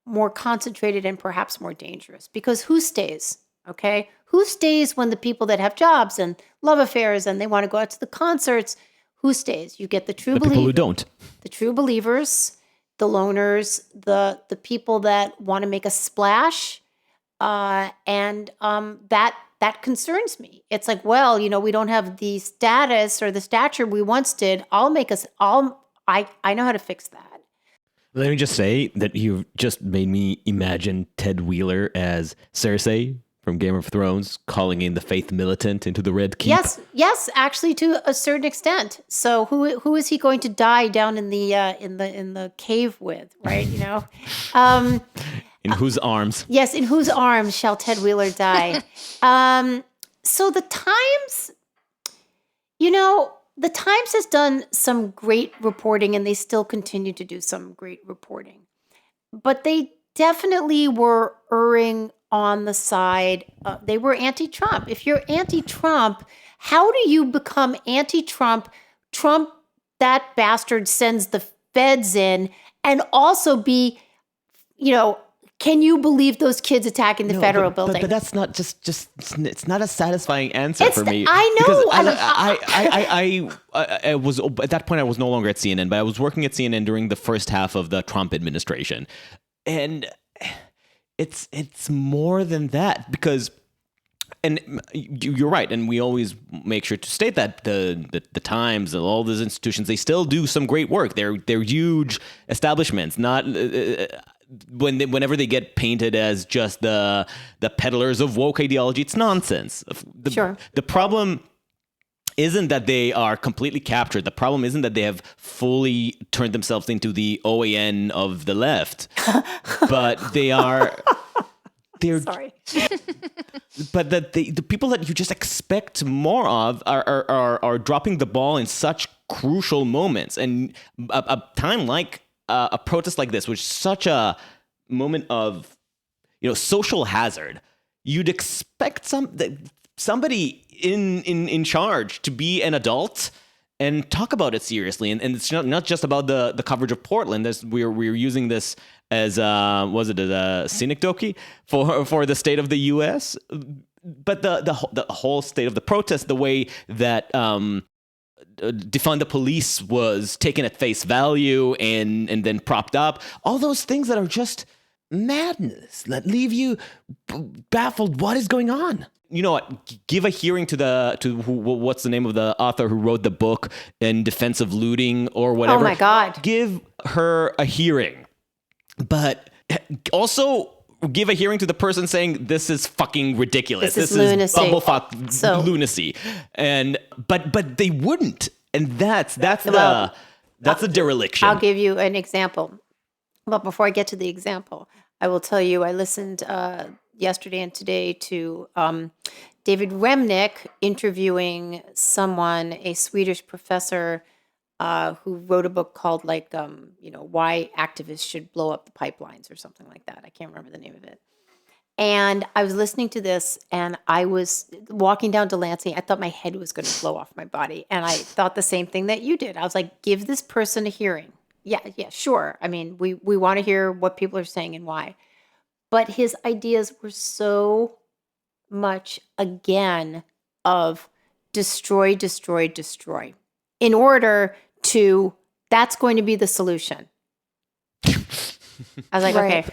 more concentrated and perhaps more dangerous. Because who stays? Okay? Who stays when the people that have jobs and love affairs and they want to go out to the concerts, who stays? You get the true people who don't. The true believers, the loners, the people that want to make a splash, and that concerns me. It's like, well, we don't have the status or the stature we once did. I know how to fix that. Let me just say that you just made me imagine Ted Wheeler as Cersei from Game of Thrones calling in the faith militant into the Red Keep. Yes, actually, to a certain extent. So who is he going to die down in the cave with, right? In whose arms? Yes, in whose arms shall Ted Wheeler die? So the Times, the Times has done some great reporting, and they still continue to do some great reporting. But they definitely were erring on the side. They were anti-Trump. If you're anti-Trump, how do you become anti-Trump? Trump, that bastard, sends the feds in, and also be, can you believe those kids attacking the federal building? But that's not just it's not a satisfying answer for me. I know. Because I was at that point I was no longer at CNN, but I was working at CNN during the first half of the Trump administration, and it's more than that because. And you're right, and we always make sure to state that the Times and all those institutions, they still do some great work. They're huge establishments. Not whenever they get painted as just the peddlers of woke ideology, it's nonsense. Sure. The problem isn't that they are completely captured. The problem isn't that they have fully turned themselves into the OAN of the left, but they are. Sorry. But the people that you just expect more of are dropping the ball in such crucial moments. And a time like a protest like this, which is such a moment of social hazard, you'd expect somebody in charge to be an adult and talk about it seriously. And it's not just about the coverage of Portland. We're using this as was it a synecdoche for the state of the U.S., but the whole state of the protest, the way that defund the police was taken at face value and then propped up, all those things that are just madness that leave you baffled. What is going on? You know what? Give a hearing to what's the name of the author who wrote the book in defense of looting or whatever. Oh my God! Give her a hearing, but also give a hearing to the person saying this is fucking ridiculous. This is lunacy. Bumblefuck lunacy, but they wouldn't, and that's a dereliction. I'll give you an example, but before I get to the example, I will tell you I listened yesterday and today to David Remnick interviewing someone, a Swedish professor who wrote a book called Why Activists Should Blow Up the Pipelines or something like that. I can't remember the name of it. And I was listening to this, and I was walking down Delancey. I thought my head was going to blow off my body. And I thought the same thing that you did. I was like, give this person a hearing. Yeah, sure. I mean, we want to hear what people are saying and why. But his ideas were so much, again, of destroy, destroy, destroy. In order to, that's going to be the solution. I was like, Right.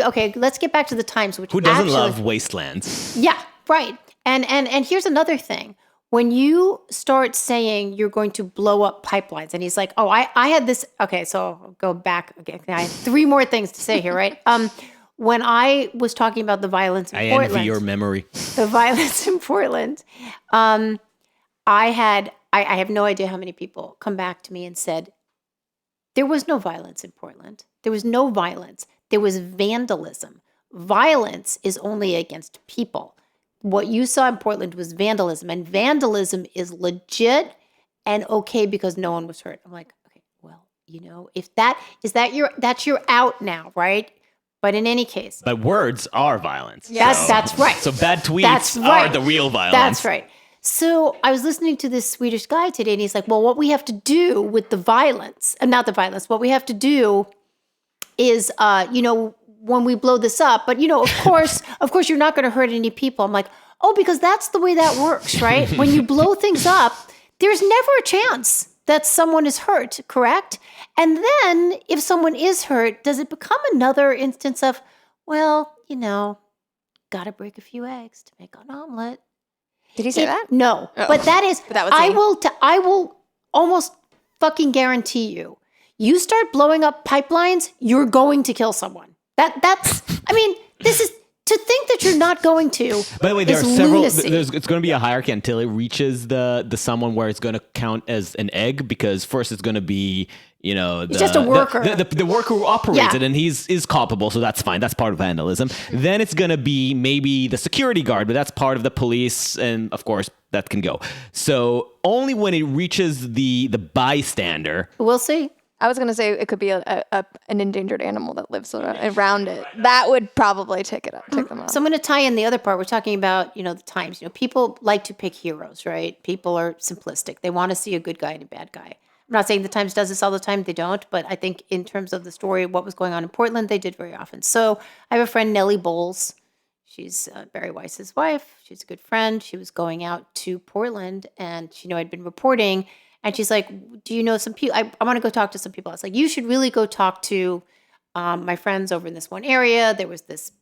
okay, let's get back to the Times. Which Who doesn't love wastelands? Yeah, right. And here's another thing. When you start saying you're going to blow up pipelines, and he's like, oh, I had this. Okay, so I'll go back. Okay, I have 3 more things to say here, right? When I was talking about the violence in Portland. I envy your memory. The violence in Portland. I have no idea how many people come back to me and said, there was no violence in Portland. There was no violence. There was vandalism. Violence is only against people. What you saw in Portland was vandalism, and vandalism is legit and okay because no one was hurt. I'm like, okay, well, if that's your out now, right? But in any case. But words are violence. Yes, that's right. So bad tweets are the real violence. That's right. So I was listening to this Swedish guy today, and he's like, well, what we have to do with the violence, not the violence, what we have to do is, when we blow this up, but, of course, you're not going to hurt any people. I'm like, oh, because that's the way that works, right? When you blow things up, there's never a chance that someone is hurt, correct? And then if someone is hurt, does it become another instance of, well, got to break a few eggs to make an omelet? Did he say that? No, but that is. But that was I will almost fucking guarantee you. You start blowing up pipelines, you're going to kill someone. That's. I mean, this is to think that you're not going to. By the way, there are several. Lunacy. It's going to be a hierarchy until it reaches the someone where it's going to count as an egg, because first it's going to be it's just a worker. The worker who operates it, Yeah. and is culpable, so that's fine. That's part of vandalism. Then it's going to be maybe the security guard, but that's part of the police, and of course that can go. So only when it reaches the bystander. We'll see. I was going to say it could be an endangered animal that lives around it. That would probably take them up. So I'm going to tie in the other part. We're talking about, the Times. People like to pick heroes, right? People are simplistic. They want to see a good guy and a bad guy. I'm not saying the Times does this all the time. They don't. But I think in terms of the story, what was going on in Portland, they did very often. So I have a friend, Nellie Bowles. She's Barry Weiss's wife. She's a good friend. She was going out to Portland, and she knew I'd been reporting. And she's like, do you know some people? I want to go talk to some people. I was like, you should really go talk to my friends over in this one area. There was this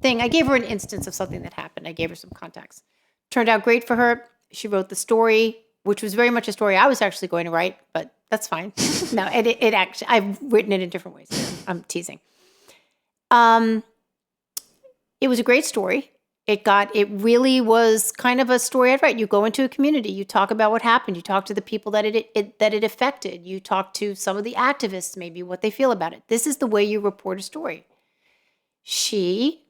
thing. I gave her an instance of something that happened. I gave her some context. Turned out great for her. She wrote the story, which was very much a story I was actually going to write, but that's fine. No, it actually, I've written it in different ways. I'm teasing. It was a great story. It really was kind of a story I'd write. You go into a community, you talk about what happened, you talk to the people that it affected, you talk to some of the activists, maybe what they feel about it. This is the way you report a story. She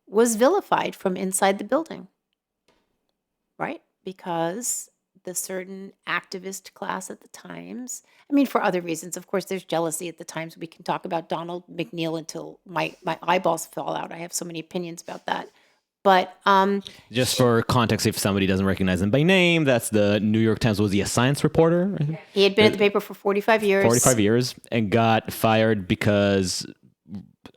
was vilified from inside the building, right? Because the certain activist class at the Times, for other reasons, of course, there's jealousy at the Times. We can talk about Donald MacNeill until my eyeballs fall out. I have so many opinions about that. But just for context, if somebody doesn't recognize him by name, that's the New York Times. Was he a science reporter? He had been at the paper for 45 years. 45 years, and got fired because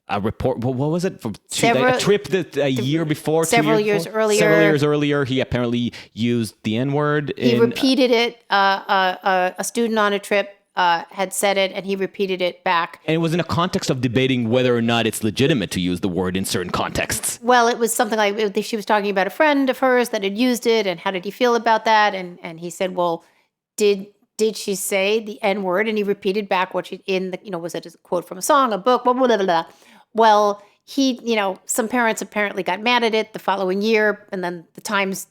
a report. What was it? A trip that a year before, several years earlier. Several years earlier, he apparently used the N-word. He repeated it. A student on a trip had said it, and he repeated it back. And it was in a context of debating whether or not it's legitimate to use the word in certain contexts. Well, it was something like she was talking about a friend of hers that had used it, and how did he feel about that? And he said, well, did she say the N-word? And he repeated back what she was it a quote from a song, a book, blah, blah, blah, blah. Well, some parents apparently got mad at it the following year, and then the Times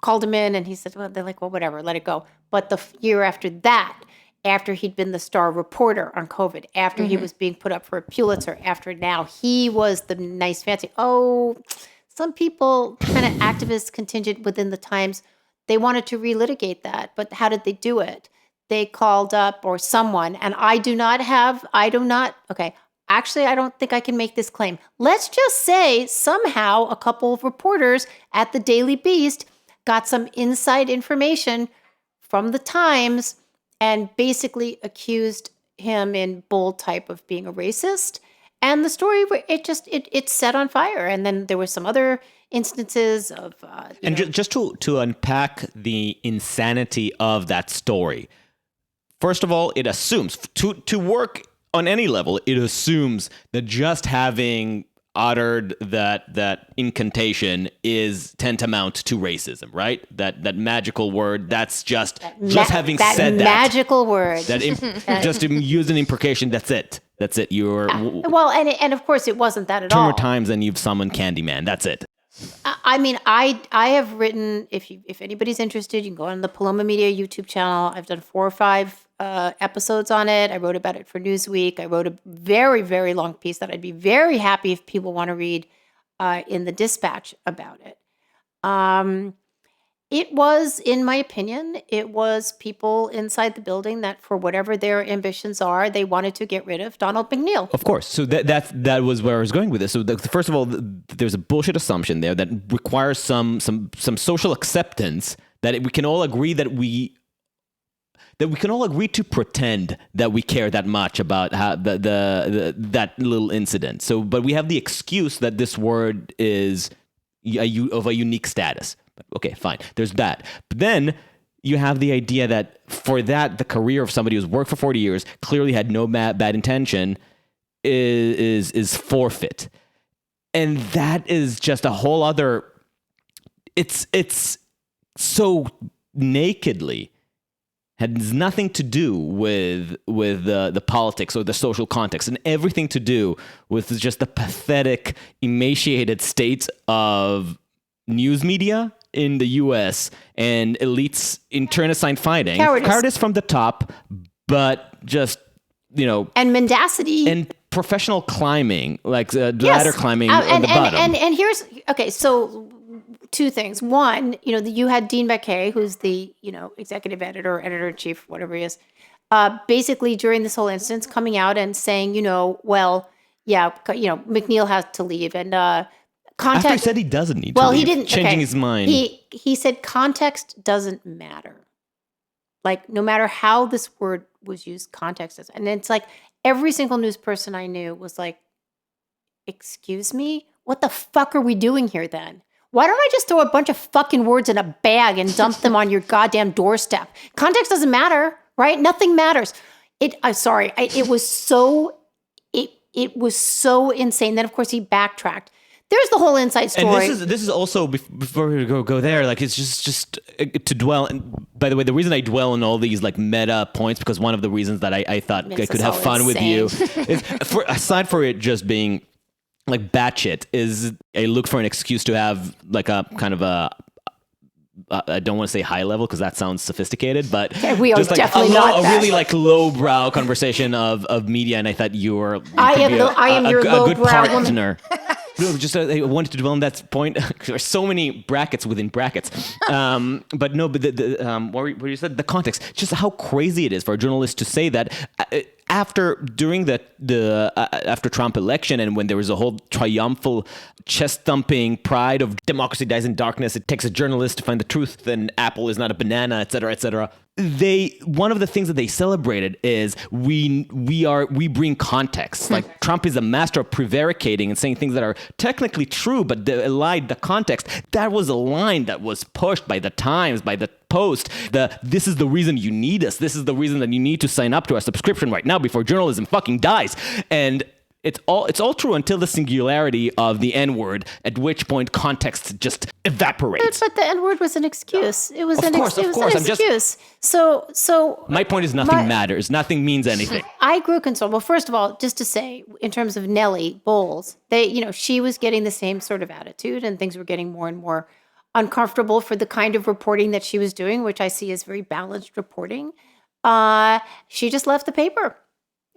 called him in, and he said, well, they're like, well, whatever, let it go. But the year after that, after he'd been the star reporter on COVID, after he was being put up for a Pulitzer, after now he was the nice fancy. Oh, some people, kind of activist contingent within the Times, they wanted to relitigate that. But how did they do it? they called up, or someone, and I don't think I can make this claim. Let's just say somehow a couple of reporters at the Daily Beast got some inside information from the Times and basically accused him in bold type of being a racist. And the story, it set on fire. And then there were some other instances of... just to unpack the insanity of that story. First of all, it assumes, to work on any level, it assumes that just having uttered that incantation is tantamount to racism, right? That magical word, that's just having said that. Magical word. Just to use an imprecation, that's it. That's it. You're... Well, and of course it wasn't that at all. 2 more times and you've summoned Candyman. That's it. I mean, I have written, if anybody's interested, you can go on the Paloma Media YouTube channel. I've done 4 or 5 episodes on it. I wrote about it for Newsweek. I wrote a very, very long piece that I'd be very happy if people want to read in the Dispatch about it. It was, in my opinion, it was people inside the building that, for whatever their ambitions are, they wanted to get rid of Donald MacNeill. Of course. So that was where I was going with this. So first of all, there's a bullshit assumption there that requires some social acceptance that we can all agree that we can all agree to pretend that we care that much about how that little incident. So, but we have the excuse that this word is of a unique status. Okay, fine. There's that. But then you have the idea that for that, the career of somebody who's worked for 40 years, clearly had no bad intention, is forfeit. And that is just a whole other... It's so nakedly has nothing to do with the politics or the social context, and everything to do with just the pathetic, emaciated state of news media in the U.S. and elites internecine fighting. Cowardice from the top, but just, and mendacity. And professional climbing, like ladder climbing on the bottom. And here's, okay, so 2 things. One, you had Dean Baquet, who's the, executive editor or editor-in-chief, whatever he is, basically during this whole instance coming out and saying, MacNeill has to leave. And context... After he said he doesn't need to leave. He didn't. Changing his mind. He said context doesn't matter. Like, no matter how this word was used, context doesn't. And it's like every single news person I knew was like, excuse me? What the fuck are we doing here then? Why don't I just throw a bunch of fucking words in a bag and dump them on your goddamn doorstep? Context doesn't matter, right? Nothing matters. It was so insane. Then, of course, he backtracked. There's the whole inside story. And this is also, before we go there, like, it's just to dwell. And by the way, the reason I dwell on all these like meta points, because one of the reasons that I thought I could have fun with you is, aside for it just being like batshit, is I look for an excuse to have like a kind of a, I don't want to say high level because that sounds sophisticated, but we are just like definitely not that. Really like lowbrow conversation of media, and I thought you I am your good lowbrow partner. No, just I wanted to dwell on that point. There's so many brackets within brackets, but what you said, the context, just how crazy it is for a journalist to say that during the after Trump election, and when there was a whole triumphal chest thumping pride of democracy dies in darkness, it takes a journalist to find the truth, and Apple is not a banana, et cetera, et cetera. One of the things that they celebrated is we bring context. Like, Trump is a master of prevaricating and saying things that are technically true, but they elide the context. That was a line that was pushed by the Times, by the Post. This is the reason you need us. This is the reason that you need to sign up to our subscription right now before journalism fucking dies. And it's all true until the singularity of the N-word, at which point context just evaporates. But the N-word was an excuse. It was an excuse. So my point is nothing matters. Nothing means anything. I grew concerned. Well, first of all, just to say, in terms of Nellie Bowles, she was getting the same sort of attitude, and things were getting more and more uncomfortable for the kind of reporting that she was doing, which I see as very balanced reporting. She just left the paper.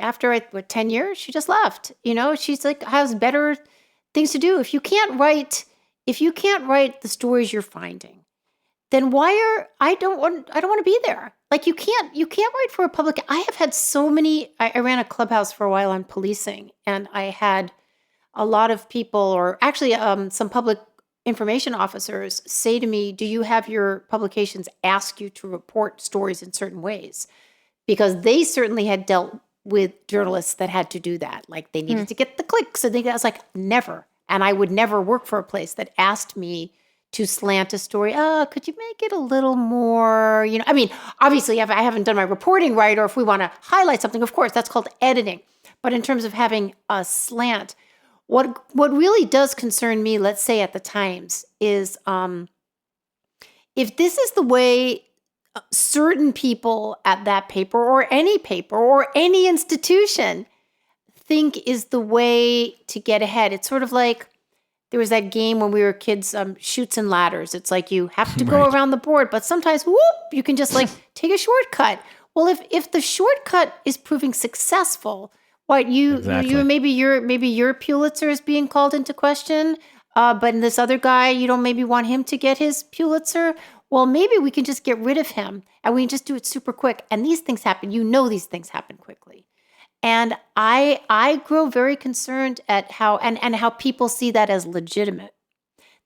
After 10 years, she just left. She's like, has better things to do. If you can't write the stories you're finding, then I don't want to be there. Like you can't write for a public. I have had so many. I ran a clubhouse for a while on policing, and I had a lot of people, or actually some public information officers, say to me, "Do you have your publications ask you to report stories in certain ways?" Because they certainly had dealt with journalists that had to do that. Like they needed to get the clicks, and I was like, never. And I would never work for a place that asked me to slant a story. Could you make it a little more, I mean, obviously if I haven't done my reporting right, or if we want to highlight something, of course, that's called editing. But in terms of having a slant, what really does concern me, let's say at the Times, is if this is the way certain people at that paper or any institution think is the way to get ahead. It's sort of like, there was that game when we were kids, Chutes and Ladders. It's like you have to go around the board, but sometimes, whoop, you can just like take a shortcut. Well, if the shortcut is proving successful, maybe your Pulitzer is being called into question, but this other guy, you don't maybe want him to get his Pulitzer. Well, maybe we can just get rid of him and we can just do it super quick. And these things happen. These things happen quickly. And I grow very concerned at how people see that as legitimate.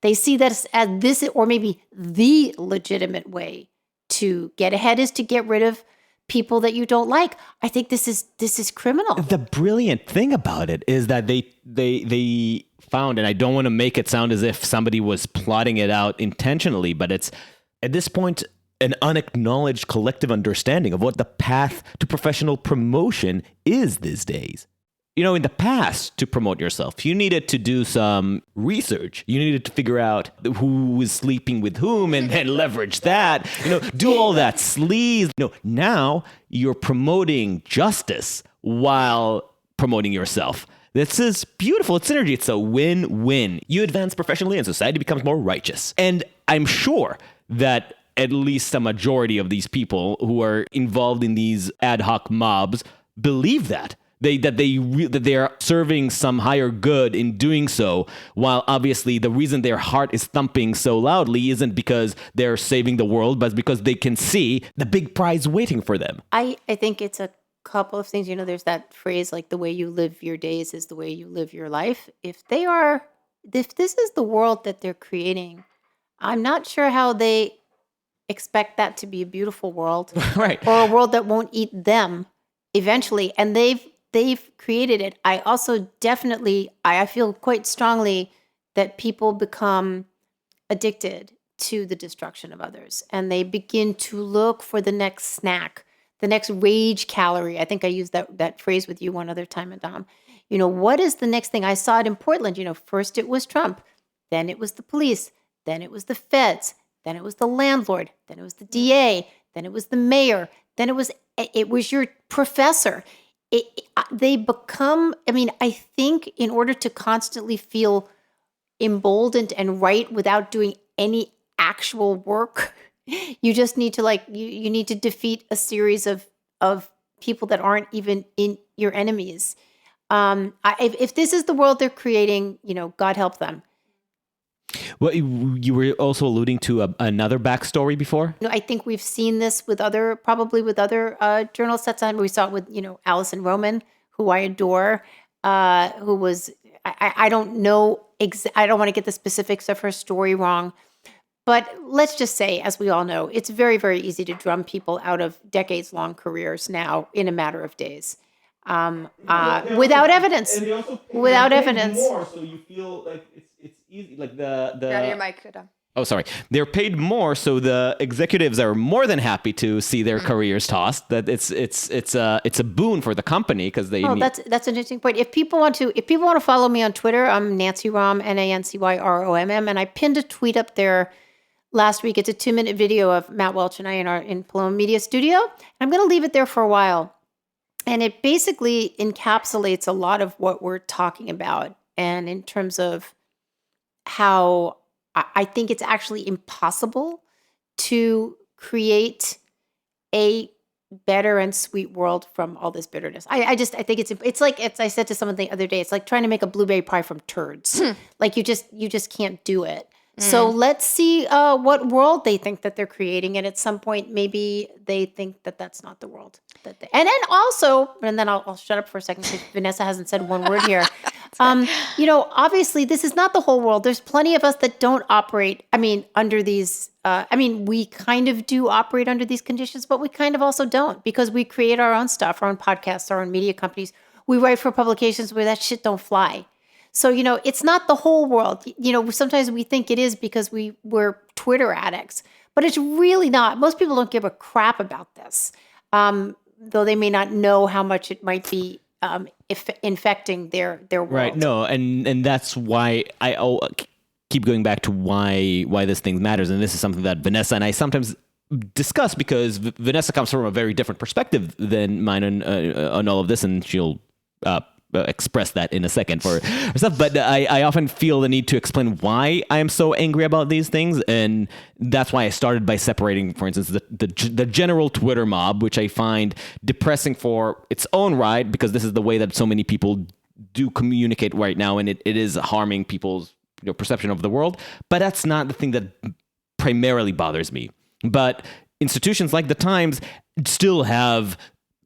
They see that as this, or maybe the legitimate way to get ahead is to get rid of people that you don't like. I think this is criminal. The brilliant thing about it is that they found, and I don't want to make it sound as if somebody was plotting it out intentionally, but it's at this point an unacknowledged collective understanding of what the path to professional promotion is these days. In the past, to promote yourself, you needed to do some research. You needed to figure out who was sleeping with whom and then leverage that, do all that sleaze. Now you're promoting justice while promoting yourself. This is beautiful. It's synergy. It's a win-win. You advance professionally and society becomes more righteous. And I'm sure that at least a majority of these people who are involved in these ad hoc mobs believe that they are serving some higher good in doing so, while obviously the reason their heart is thumping so loudly isn't because they're saving the world, but because they can see the big prize waiting for them. I think it's a couple of things. There's that phrase, like, the way you live your days is the way you live your life. If this is the world that they're creating, I'm not sure how they expect that to be a beautiful world, right? Or a world that won't eat them eventually. And they've created it. I also definitely, I feel quite strongly that people become addicted to the destruction of others, and they begin to look for the next snack, the next rage calorie. I think I used that phrase with you one other time, Adam. What is the next thing? I saw it in Portland. First it was Trump, then it was the police, then it was the feds, then it was the landlord, then it was the DA, then it was the mayor, then it was your professor. They become, I think in order to constantly feel emboldened and right without doing any actual work, you just need to you need to defeat a series of people that aren't even in your enemies. If this is the world they're creating, God help them. Well, you were also alluding to another backstory before. I think we've seen this with other journalists. That's time we saw it with Alison Roman, who I adore, who was I don't know I don't want to get the specifics of her story wrong, but let's just say, as we all know, it's very, very easy to drum people out of decades-long careers now in a matter of days, without evidence. Without evidence. More, so you feel like it's easy, like the. Out of your mic, Adam. Oh, sorry. They're paid more, so the executives are more than happy to see their careers tossed. That it's a boon for the company because they. That's an interesting point. If people want to follow me on Twitter, I'm Nancy Rom, NancyRomm, and I pinned a tweet up there last week. It's a 2-minute video of Matt Welch and I in Paloma Media studio. I'm going to leave it there for a while, and it basically encapsulates a lot of what we're talking about, and in terms of how I think it's actually impossible to create a better and sweet world from all this bitterness. I think it's like I said to someone the other day, it's like trying to make a blueberry pie from turds. Like you just can't do it. So let's see what world they think that they're creating. And at some point, maybe they think that that's not the world. And then I'll shut up for a second because Vanessa hasn't said one word here. Obviously, this is not the whole world. There's plenty of us that don't operate, under these, we kind of do operate under these conditions, but we kind of also don't because we create our own stuff, our own podcasts, our own media companies. We write for publications where that shit don't fly. So, it's not the whole world. Sometimes we think it is because we're Twitter addicts, but it's really not. Most people don't give a crap about this, though they may not know how much it might be infecting their world. Right. No, and that's why I keep going back to why this thing matters. And this is something that Vanessa and I sometimes discuss because Vanessa comes from a very different perspective than mine on all of this, and she'll express that in a second for herself. But I often feel the need to explain why I am so angry about these things, and that's why I started by separating, for instance, the general Twitter mob, which I find depressing for its own right, because this is the way that so many people do communicate right now, and it is harming people's perception of the world. But that's not the thing that primarily bothers me. But institutions like the Times still have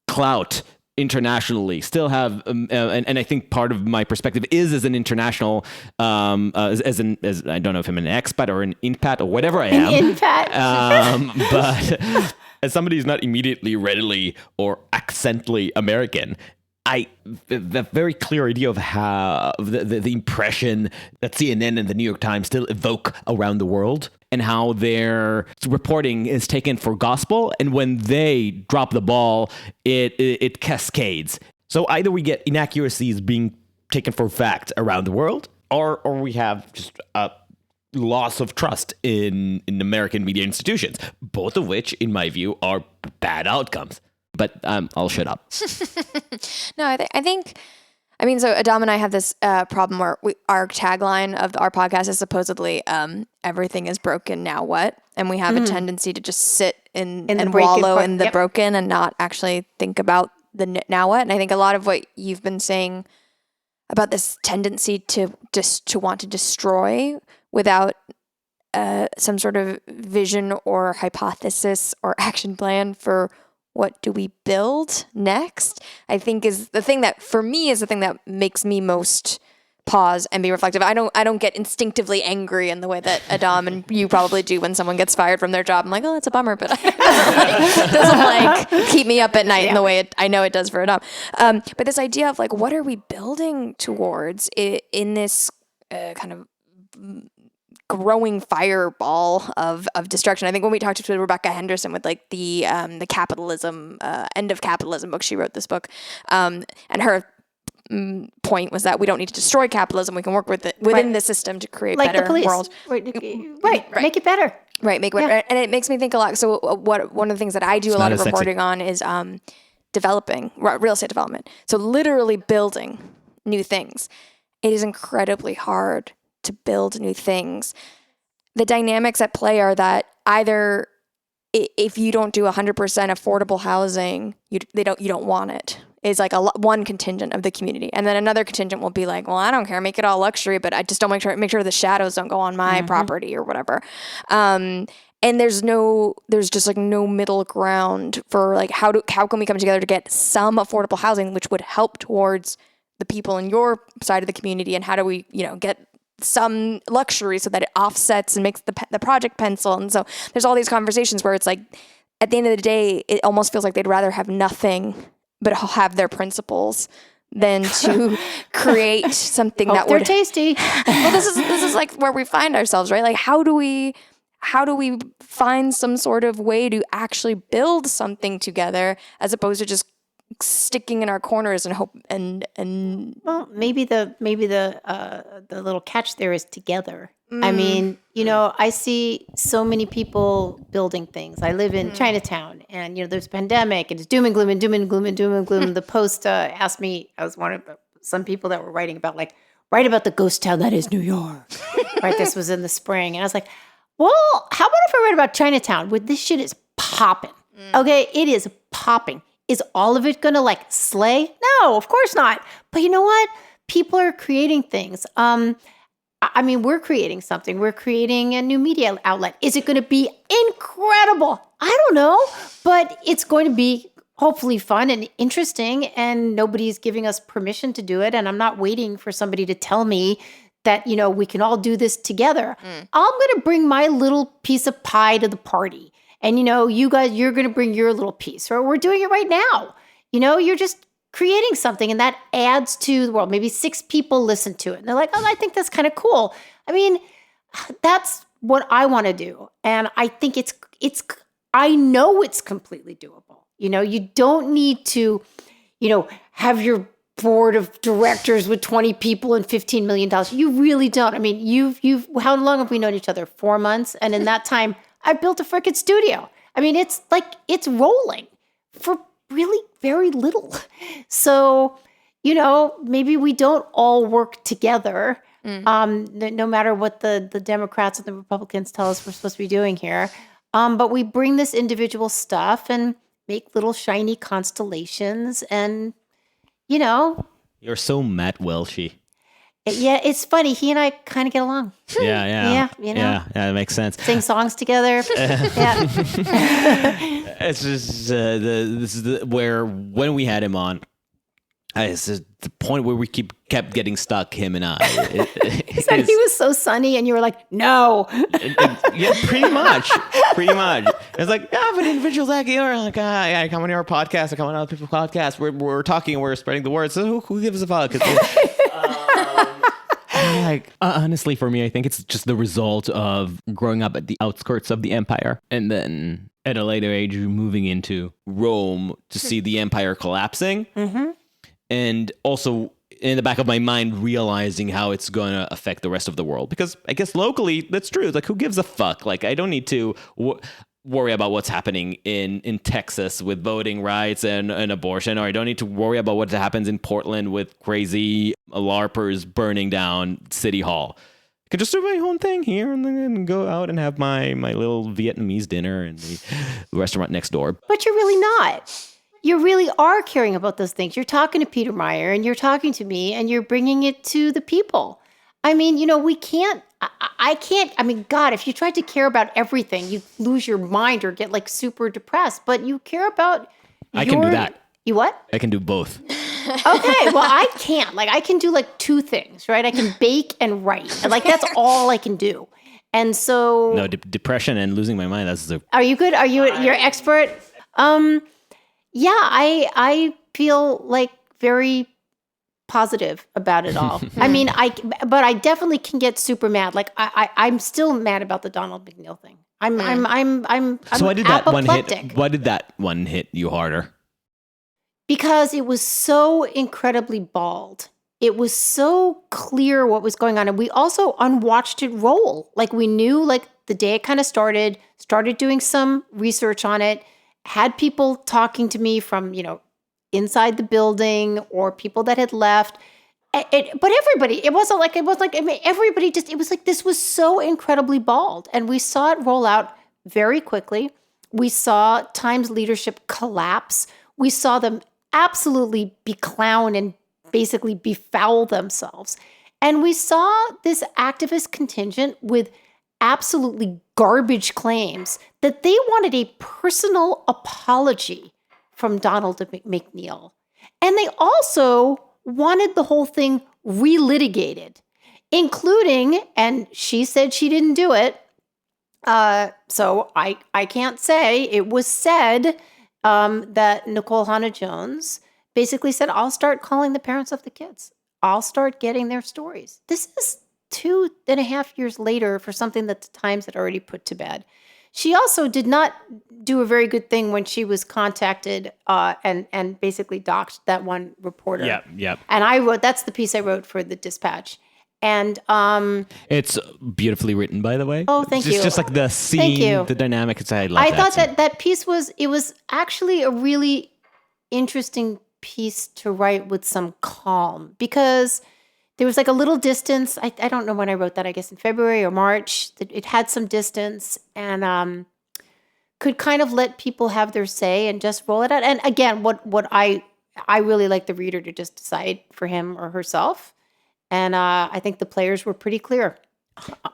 clout internationally, still have, and I think part of my perspective is as an international, as I don't know if I'm an expat or an inpat or whatever I am, but as somebody who's not immediately, readily, or accently American, the very clear idea of how the impression that CNN and the New York Times still evoke around the world, and how their reporting is taken for gospel, and when they drop the ball, it cascades. So either we get inaccuracies being taken for fact around the world, or we have just a loss of trust in American media institutions, both of which, in my view, are bad outcomes. But I'll shut up. No, I think, so Adam and I have this problem where our tagline of our podcast is supposedly everything is broken, now what? And we have a tendency to just sit and wallow in the broken and not actually think about the now what. And I think a lot of what you've been saying about this tendency to want to destroy without some sort of vision or hypothesis or action plan for what do we build next, I think is the thing that, for me, is the thing that makes me most pause and be reflective. I don't get instinctively angry in the way that Adam and you probably do when someone gets fired from their job. I'm like, oh, that's a bummer, but it doesn't keep me up at night in the way I know it does for Adam. But this idea of what are we building towards in this kind of growing fireball of destruction. I think when we talked to Rebecca Henderson with the capitalism, end of capitalism book, she wrote this book, and her point was that we don't need to destroy capitalism. We can work with it within the system to create better world. Right. Make it better. Right. Make it better. And it makes me think a lot. So one of the things that I do a lot of reporting on is developing real estate development. So literally building new things. It is incredibly hard to build new things. The dynamics at play are that either if you don't do 100% affordable housing, you don't want it. Is one contingent of the community, and then another contingent will be like, well, I don't care, make it all luxury, but I just don't make sure the shadows don't go on my property or whatever. And there's just no middle ground for how can we come together to get some affordable housing, which would help towards the people in your side of the community, and how do we get some luxury so that it offsets and makes the project pencil. And so there's all these conversations where it's at the end of the day, it almost feels like they'd rather have nothing but have their principles than to create something that would. They're tasty. Well, this is where we find ourselves, right? How do we find some sort of way to actually build something together as opposed to just sticking in our corners and hope and well, maybe the little catch there is together. I see so many people building things. I live in Chinatown, and there's a pandemic, and it's doom and gloom and doom and gloom and doom and gloom. The Post asked me, I was one of some people that were writing about write about the ghost town that is New York. Right, this was in the spring, and I was like, well, how about if I write about Chinatown, where this shit is popping? Okay, it is popping. Is all of it going to slay? No, of course not. But you know what? People are creating things. I mean, we're creating something. We're creating a new media outlet. Is it going to be incredible? I don't know, but it's going to be hopefully fun and interesting, and nobody's giving us permission to do it. And I'm not waiting for somebody to tell me that, we can all do this together. I'm going to bring my little piece of pie to the party. And, you guys, you're going to bring your little piece, or we're doing it right now. You're just creating something, and that adds to the world. Maybe 6 people listen to it, and they're like, oh, I think that's kind of cool. I mean, that's what I want to do. And I think I know it's completely doable. You don't need to, have your board of directors with 20 people and $15 million. You really don't. I mean, how long have we known each other? 4 months. And in that time, I built a freaking studio. I mean, it's rolling for really very little. So, maybe we don't all work together, no matter what the Democrats and the Republicans tell us we're supposed to be doing here. But we bring this individual stuff and make little shiny constellations, and, You're so Matt Welchy. Yeah, it's funny. He and I kind of get along. Yeah. Yeah, that makes sense. Sing songs together. Yeah. It's just this is where when we had him on, it's just the point where we kept getting stuck, him and I. He said he was so sunny, and you were like, no. Yeah, pretty much. It's like, but individuals like you are like, I come on your podcast, I come on other people's podcasts. We're talking, we're spreading the word. So who gives a fuck? Honestly, for me, I think it's just the result of growing up at the outskirts of the empire, and then at a later age moving into Rome to see the empire collapsing. Mm-hmm. And also in the back of my mind, realizing how it's going to affect the rest of the world. Because I guess locally, that's true. Like, who gives a fuck? Like, I don't need to worry about what's happening in Texas with voting rights and abortion, or I don't need to worry about what happens in Portland with crazy LARPers burning down City Hall. I could just do my own thing here and then go out and have my little Vietnamese dinner in the restaurant next door. But you're really not. You really are caring about those things. You're talking to Peter Meyer, and you're talking to me, and you're bringing it to the people. I mean, we can't, I can't, I mean, God, if you tried to care about everything, you lose your mind or get like super depressed, but you care about I can do that. You what? I can do both. Okay, well, I can't. Like, I can do like 2 things, right? I can bake and write. And like, that's all I can do. And so... No, depression and losing my mind, that's the... Are you good? You're expert? Yeah, I feel like very positive about it all. I mean, but I definitely can get super mad. Like I'm still mad about the Donald MacNeill thing. I'm So why did that one apoplectic. hit? Why did that one hit you harder? Because it was so incredibly bald. It was so clear what was going on, and we also unwatched it roll. Like, we knew, like, the day it kind of started doing some research on it. Had people talking to me from, inside the building or people that had left. But everybody, it was like, I mean, everybody just, it was like, this was so incredibly bald. And we saw it roll out very quickly. We saw Times leadership collapse. We saw them absolutely beclown and basically befoul themselves. And we saw this activist contingent with absolutely garbage claims that they wanted a personal apology from Donald MacNeill. And they also wanted the whole thing relitigated, including, and she said she didn't do it, so I can't say, it was said that Nicole Hannah-Jones basically said, I'll start calling the parents of the kids. I'll start getting their stories. This is 2.5 years later for something that the Times had already put to bed. She also did not do a very good thing when she was contacted and basically doxed that one reporter. Yep. And that's the piece I wrote for the Dispatch. And it's beautifully written, by the way. Oh, thank you. It's just like the scene, the dynamic. I thought that piece was actually a really interesting piece to write with some calm, because there was like a little distance. I don't know when I wrote that, I guess in February or March. It had some distance and could kind of let people have their say and just roll it out. And again, what I really like the reader to just decide for him or herself. And I think the players were pretty clear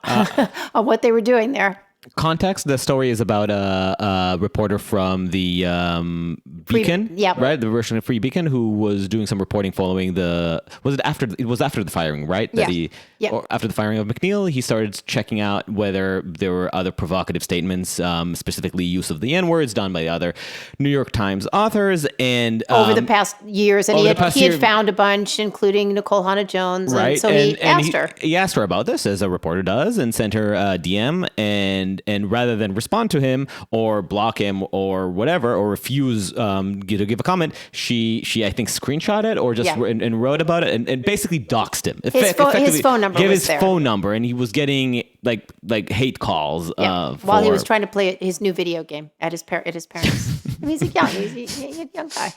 on what they were doing there. Context: the story is about a reporter from the Beacon, right? The version of Free Beacon, who was doing some reporting following it was after the firing, right? Or after the firing of MacNeill, he started checking out whether there were other provocative statements, specifically use of the N-words done by other New York Times authors, and over the past years, and he had found a bunch, including Nicole Hannah-Jones, right? And so he asked her. He asked her about this, as a reporter does, and sent her a DM, and rather than respond to him or block him or whatever, or refuse to give a comment, she I think screenshot it or just and wrote about it and basically doxed him. His phone number gave was his there. phone number, and he was getting like hate calls. While he was trying to play his new video game at his parents. I mean, he's a young guy.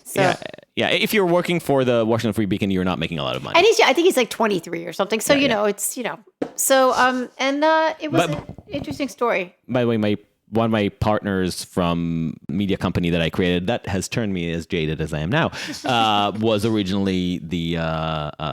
So. Yeah. If you're working for the Washington Free Beacon, you're not making a lot of money. And I think he's like 23 or something. So it's So it was an interesting story. By the way, one of my partners from media company that I created that has turned me as jaded as I am now was originally the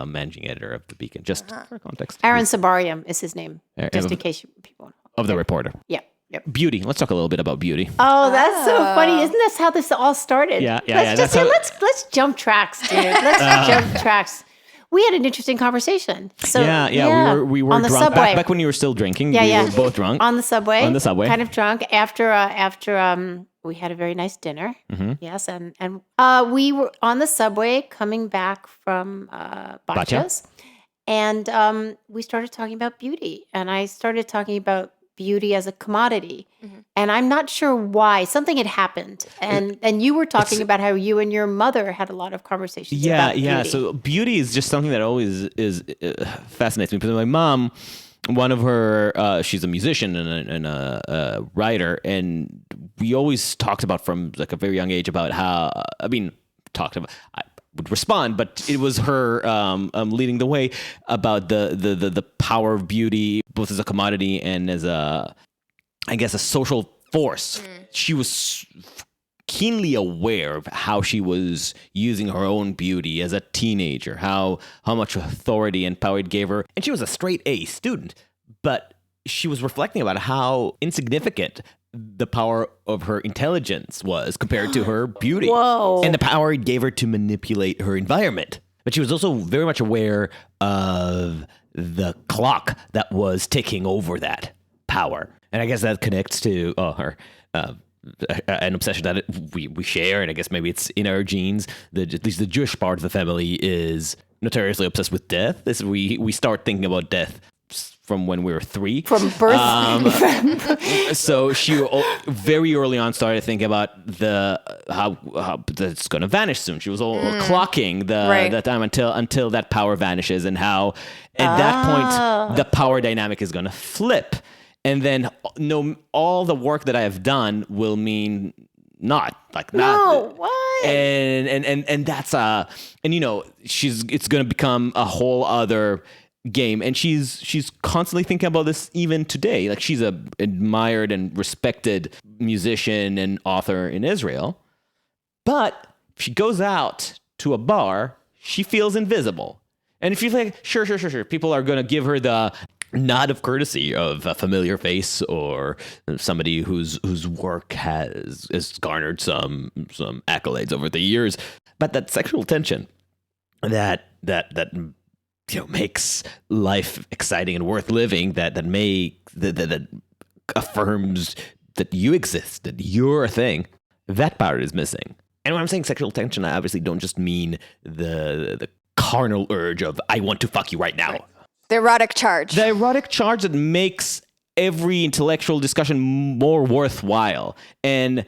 managing editor of the Beacon. Just for context, Aaron Sabarium is his name. Just in case people know. Of the reporter. Yeah. Yep. Beauty. Let's talk a little bit about beauty. Oh, that's so funny! Isn't this how this all started? Let's jump tracks, dude. Let's jump tracks. We had an interesting conversation. So we were on the drunk subway. back when you were still drinking. We were both drunk on the subway. Kind of drunk after we had a very nice dinner. Mm-hmm. Yes, and we were on the subway coming back from Baccia's, and we started talking about beauty, and I started talking about beauty as a commodity. Mm-hmm. And I'm not sure why. Something had happened. And you were talking about how you and your mother had a lot of conversations about beauty. So beauty is just something that always fascinates me. Because my mom, one of her, she's a musician and a writer, and we always talked about from like a very young age about how, I would respond, but it was her leading the way about the power of beauty, both as a commodity and as a social force. She was keenly aware of how she was using her own beauty as a teenager, how much authority and power it gave her. And she was a straight A student, but she was reflecting about how insignificant the power of her intelligence was compared to her beauty. Whoa. And the power it gave her to manipulate her environment. But she was also very much aware of the clock that was ticking over that power. And I guess that connects to her an obsession that we share, and I guess maybe it's in our genes. At least the Jewish part of the family is notoriously obsessed with death. We start thinking about death from when we were 3. From birth. So she very early on started thinking about how it's going to vanish soon. She was clocking the time until that power vanishes, and how at that point the power dynamic is going to flip, and then all the work that I have done will mean not. What? And that's it's going to become a whole other game, and she's constantly thinking about this even today. Like, she's a admired and respected musician and author in Israel, but if she goes out to a bar, she feels invisible. And if you think, sure, people are going to give her the nod of courtesy of a familiar face or somebody whose work has garnered some accolades over the years, but that sexual tension that makes life exciting and worth living, that affirms that you exist, that you're a thing, that part is missing. And when I'm saying sexual tension, I obviously don't just mean the carnal urge of I want to fuck you right now. Right. The erotic charge. The erotic charge that makes every intellectual discussion more worthwhile. And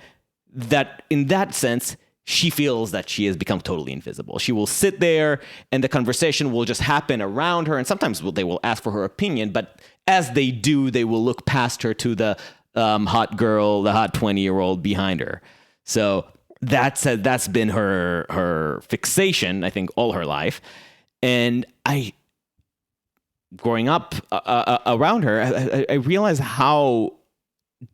that in that sense, she feels that she has become totally invisible. She will sit there and the conversation will just happen around her. And sometimes they will ask for her opinion, but as they do, they will look past her to the hot girl, the hot 20-year-old behind her. So that's been her fixation, I think, all her life. And growing up around her, I realized how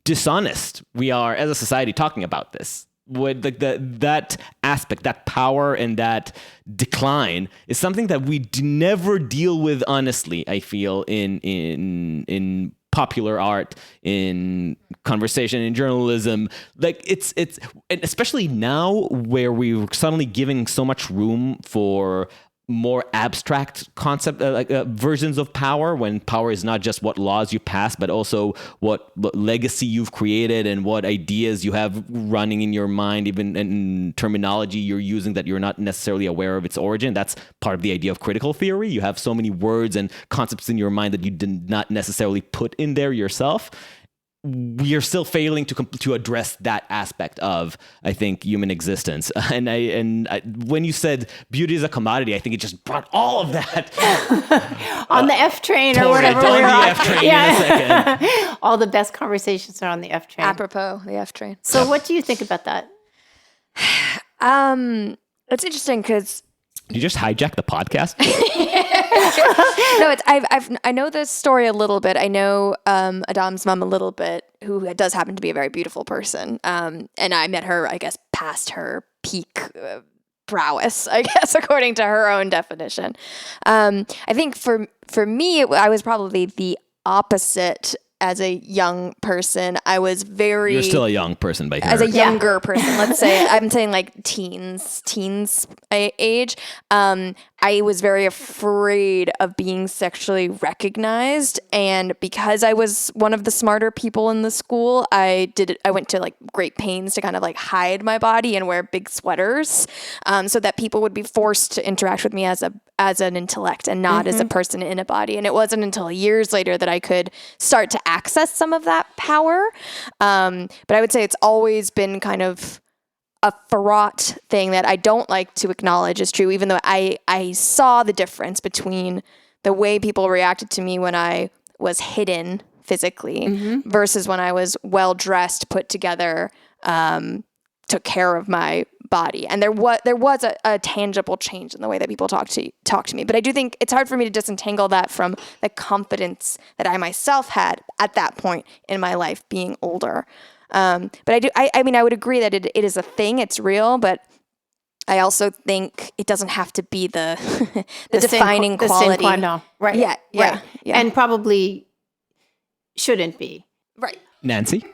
dishonest we are as a society talking about this. with that aspect, that power and that decline is something that we never deal with honestly, I feel, in popular art, in conversation, in journalism. Like it's and especially now where we're suddenly giving so much room for more abstract concept versions of power, when power is not just what laws you pass, but also what legacy you've created and what ideas you have running in your mind, even in terminology you're using that you're not necessarily aware of its origin. That's part of the idea of critical theory. You have so many words and concepts in your mind that you did not necessarily put in there yourself. We are still failing to address that aspect of, I think, human existence. And when you said beauty is a commodity, I think it just brought all of that on the F train or whatever. On the F train in a second. All the best conversations are on the F train. Apropos the F train. So, what do you think about that? It's interesting because you just hijacked the podcast. No, I know this story a little bit. I know Adam's mom a little bit, who does happen to be a very beautiful person. And I met her, I guess, past her peak prowess, I guess, according to her own definition. I think for me, I was probably the opposite. As a young person, I was very... You're still a young person by here. As a younger person, let's say, I'm saying like teens age. I was very afraid of being sexually recognized. And because I was one of the smarter people in the school, I went to like great pains to kind of like hide my body and wear big sweaters, so that people would be forced to interact with me as an intellect and not as a person in a body. And it wasn't until years later that I could start to access some of that power. But I would say it's always been kind of a fraught thing that I don't like to acknowledge is true, even though I saw the difference between the way people reacted to me when I was hidden physically versus when I was well-dressed, put together, took care of my body. And there was a tangible change in the way that people talk to me. But I do think it's hard for me to disentangle that from the confidence that I myself had at that point in my life, being older. But I mean, I would agree that it is a thing, it's real, but I also think it doesn't have to be the defining quality. Right. Yeah. Right. And probably shouldn't be. Right. Nancy?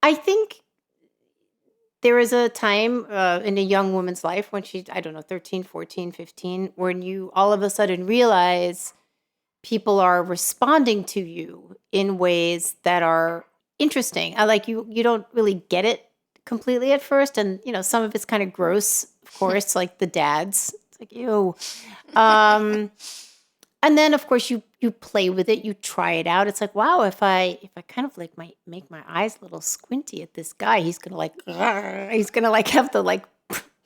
I think there is a time in a young woman's life when she's, 13, 14, 15, when you all of a sudden realize people are responding to you in ways that are interesting. You don't really get it completely at first. And, some of it's kind of gross, of course, like the dads. It's like, ew. And then, of course, you play with it. You try it out. It's like, wow, if I kind of make my eyes a little squinty at this guy, he's going to have the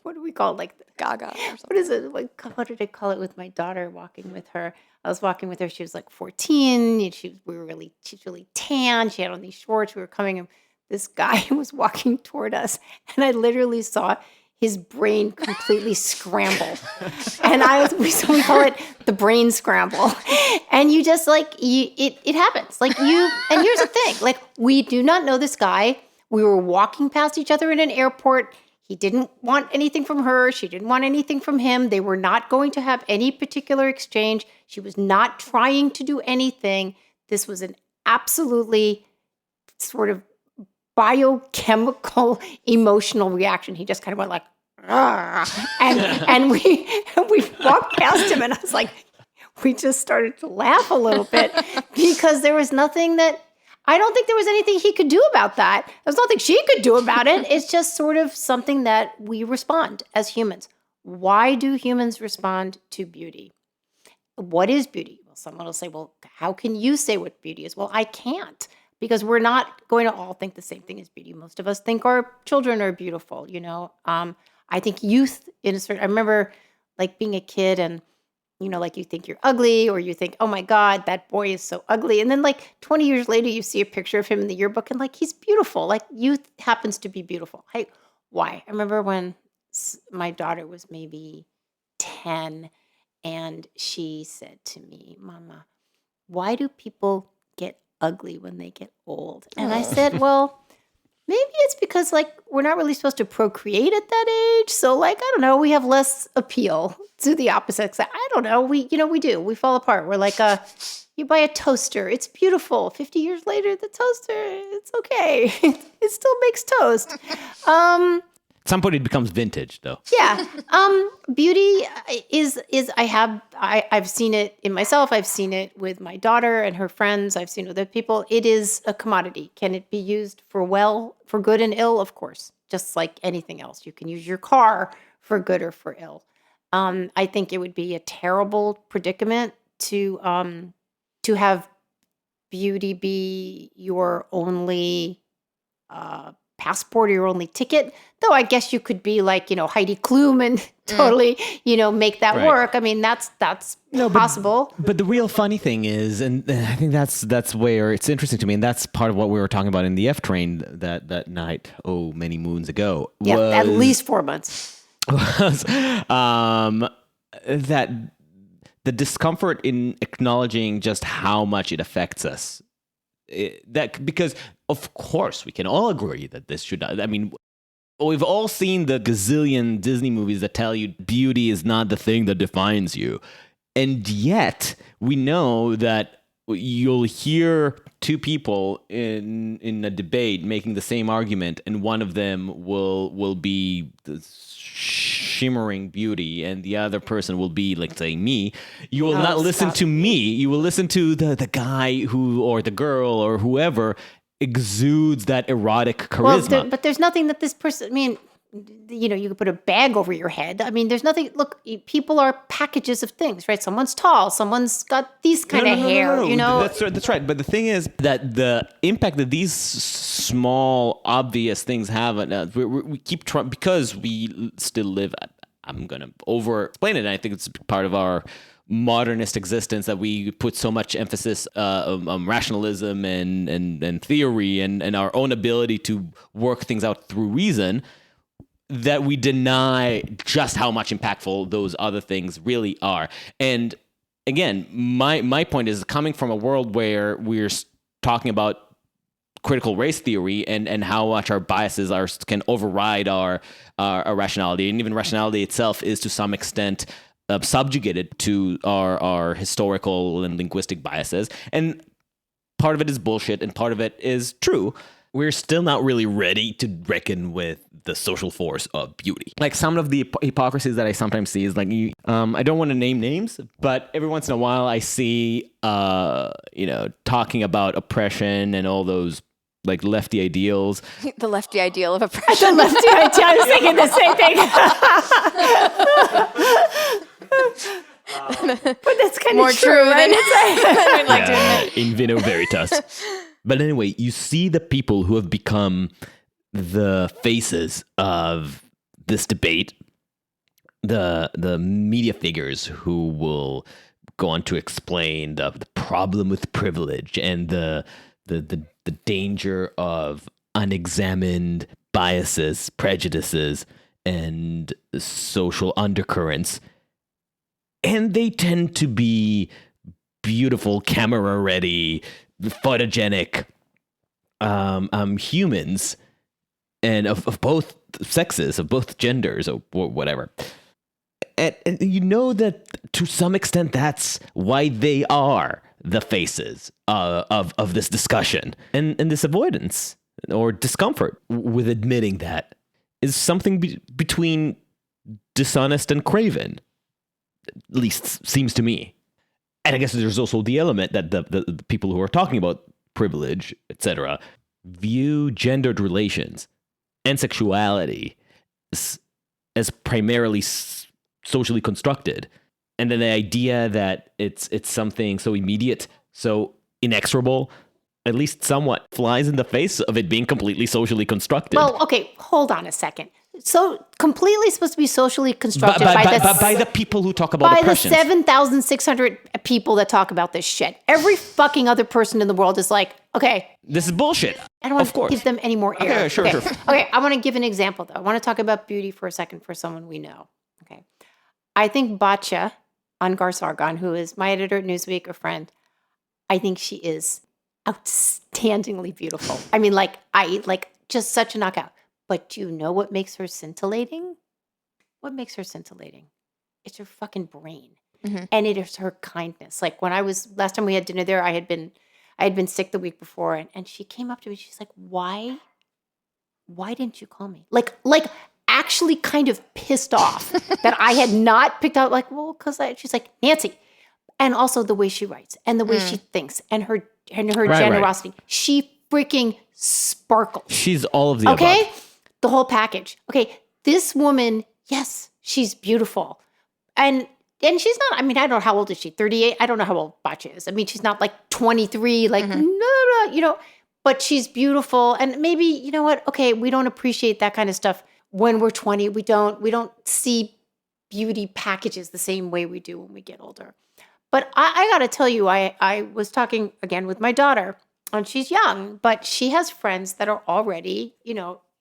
what do we call it? Like Gaga or something. What is it? What did I call it with my daughter walking with her? I was walking with her. She was like 14. And she's really tan. She had on these shorts. We were coming, and this guy was walking toward us, and I literally saw his brain completely scramble. And we call it the brain scramble. And you just it happens. And here's the thing, we do not know this guy. We were walking past each other in an airport. He didn't want anything from her. She didn't want anything from him. They were not going to have any particular exchange. She was not trying to do anything. This was an absolutely sort of biochemical emotional reaction. He just kind of went like, and we walked past him, and I was like, we just started to laugh a little bit because there was nothing that, I don't think there was anything he could do about that. There was nothing she could do about it. It's just sort of something that we respond as humans. Why do humans respond to beauty? What is beauty? Well, someone will say, well, how can you say what beauty is? Well, I can't, because we're not going to all think the same thing as beauty. Most of us think our children are beautiful, I think youth I remember being a kid and, you think you're ugly, or you think, oh my God, that boy is so ugly. And then 20 years later, you see a picture of him in the yearbook and he's beautiful. Youth happens to be beautiful. Why? I remember when my daughter was maybe 10 and she said to me, Mama, why do people get ugly when they get old? And I said, well, Maybe it's because like we're not really supposed to procreate at that age. So like, I don't know, we have less appeal to the opposite. I don't know. We do. We fall apart. We're like you buy a toaster. It's beautiful. 50 years later, the toaster, it's okay. It still makes toast. At some point it becomes vintage though. Yeah. Beauty is I've seen it in myself. I've seen it with my daughter and her friends. I've seen other people. It is a commodity. Can it be used for good and ill? Of course. Just like anything else. You can use your car for good or for ill. I think it would be a terrible predicament to have beauty be your only passport or your only ticket, though I guess you could be like, Heidi Klum and totally, make that work. I mean, that's possible. But the real funny thing is, and I think that's where it's interesting to me, and that's part of what we were talking about in the F train that night, many moons ago. Yeah, at least 4 months. Was that the discomfort in acknowledging just how much it affects us. Because of course we can all agree that this should. I mean, we've all seen the gazillion Disney movies that tell you beauty is not the thing that defines you, and yet we know that you'll hear two people in a debate making the same argument, and one of them will be the shimmering beauty, and the other person will be like, say, me. You will not listen to me. You will listen to the guy who, or the girl, or whoever exudes that erotic charisma. Well, but there's nothing that this person. I mean, you could put a bag over your head. I mean, there's nothing. Look, people are packages of things, right? Someone's tall. Someone's got these kind of hair. No. That's right. But the thing is that the impact that these small, obvious things have, we keep trying, because we still live. I'm gonna over-explain it. And I think it's part of our modernist existence that we put so much emphasis on rationalism and theory and our own ability to work things out through reason, that we deny just how much impactful those other things really are. And again, my point is, coming from a world where we're talking about critical race theory and how much our biases can override our rationality, and even rationality itself is to some extent subjugated to our historical and linguistic biases. And part of it is bullshit and part of it is true. We're still not really ready to reckon with the social force of beauty. Like, some of the hypocrisies that I sometimes see is like, I don't want to name names, but every once in a while I see, talking about oppression and all those like lefty ideals. The lefty ideal of oppression. The lefty ideal. I was thinking the same thing. But that's kind More of true, right? I'd like to admit. In vino veritas. But anyway, you see the people who have become the faces of this debate, the media figures who will go on to explain the problem with privilege and the danger of unexamined biases, prejudices, and social undercurrents. And they tend to be beautiful, camera-ready, photogenic humans, and of both sexes, of both genders, or whatever. And you know that to some extent that's why they are the faces of this discussion. And this avoidance or discomfort with admitting that is something between dishonest and craven, at least seems to me. And I guess there's also the element that the people who are talking about privilege, etc., view gendered relations and sexuality as primarily socially constructed. And then the idea that it's something so immediate, so inexorable, at least somewhat flies in the face of it being completely socially constructed. Well, okay, hold on a second. So completely supposed to be socially constructed by the people who talk about oppression. By the 7,600 people that talk about this shit. Every fucking other person in the world is like, okay. This is bullshit. I don't want to give them any more air. Okay, sure. Okay, I want to give an example, though. I want to talk about beauty for a second for someone we know. Okay. I think Batya Angar Sargon, who is my editor at Newsweek, a friend, I think she is outstandingly beautiful. I mean, just such a knockout. But do you know what makes her scintillating? What makes her scintillating? It's her fucking brain. Mm-hmm. And it is her kindness. Like when last time we had dinner there, I had been sick the week before, and she came up to me. She's like, why didn't you call me? Like actually kind of pissed off that I had not picked out, like, well, because she's like, Nancy. And also the way she writes and the way she thinks and her generosity. Right. She freaking sparkles. She's all of the above. Okay? The whole package. Okay, this woman, yes, she's beautiful. And she's not, I mean, I don't know, how old is she? 38? I don't know how old Bacha is. I mean, she's not like 23, like, no, but she's beautiful. And maybe, you know what? Okay, we don't appreciate that kind of stuff when we're 20. We don't see beauty packages the same way we do when we get older. But I got to tell you, I was talking again with my daughter, and she's young, but she has friends that are already,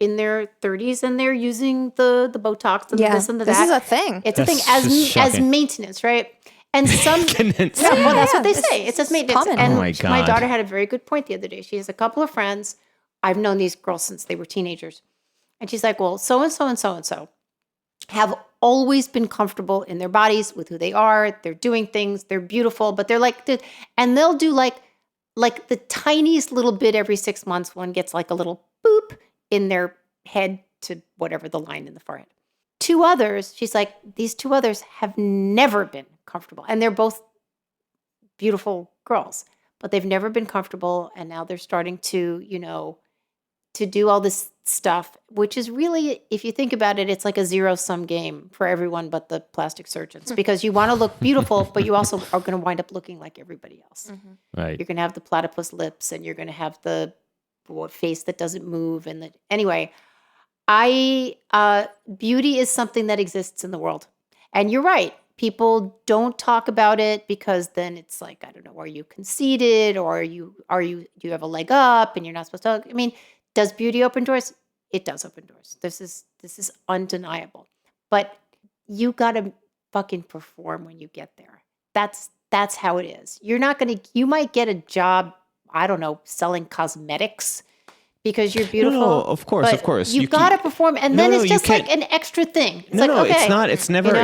in their 30s, and they're using the Botox and this and the that. This is a thing. It's a thing as maintenance, right? And some, well, that's what they say. It's as maintenance. Common. And oh my God. My daughter had a very good point the other day. She has a couple of friends. I've known these girls since they were teenagers. And she's like, well, so-and-so and so-and-so have always been comfortable in their bodies with who they are. They're doing things. They're beautiful, but they're like, and they'll do like the tiniest little bit every 6 months. One gets like a little boop in their head to whatever the line in the forehead. Two others, she's like, these two others have never been comfortable. And they're both beautiful girls, but they've never been comfortable. And now they're starting to, to do all this stuff, which is really, if you think about it, it's like a zero-sum game for everyone but the plastic surgeons, because you want to look beautiful, but you also are going to wind up looking like everybody else. Mm-hmm. Right. You're going to have the platypus lips, and you're going to have the face that doesn't move. And anyway, beauty is something that exists in the world. And you're right. People don't talk about it because then it's like, I don't know, are you conceited, or do you have a leg up and you're not supposed to? I mean, does beauty open doors? It does open doors. This is undeniable. But you got to fucking perform when you get there. That's how it is. You might get a job, I don't know, selling cosmetics because you're beautiful. No, of course. You've got to perform, and then it's just like an extra thing. It's it's not. It's never.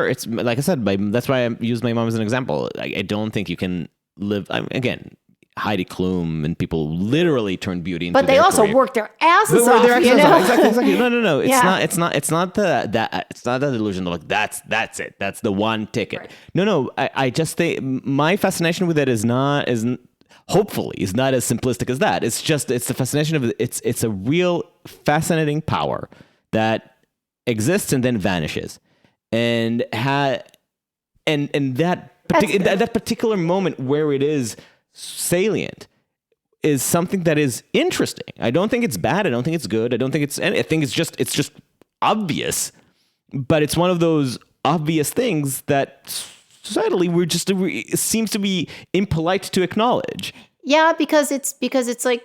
It's like I said. That's why I use my mom as an example. I don't think you can live. Again, Heidi Klum and people literally turn beauty into. But they also career. work their asses off. Exactly. No. It's not that illusion of like that's it. That's the one ticket. Right. No. I just think my fascination with it is not as simplistic as that. It's the fascination of it's a real fascinating power that exists and then vanishes, and that particular moment where it is salient is something that is interesting. I don't think it's bad. I don't think it's good. I think it's just obvious, but it's one of those obvious things that societally it seems to be impolite to acknowledge. Yeah, because it's like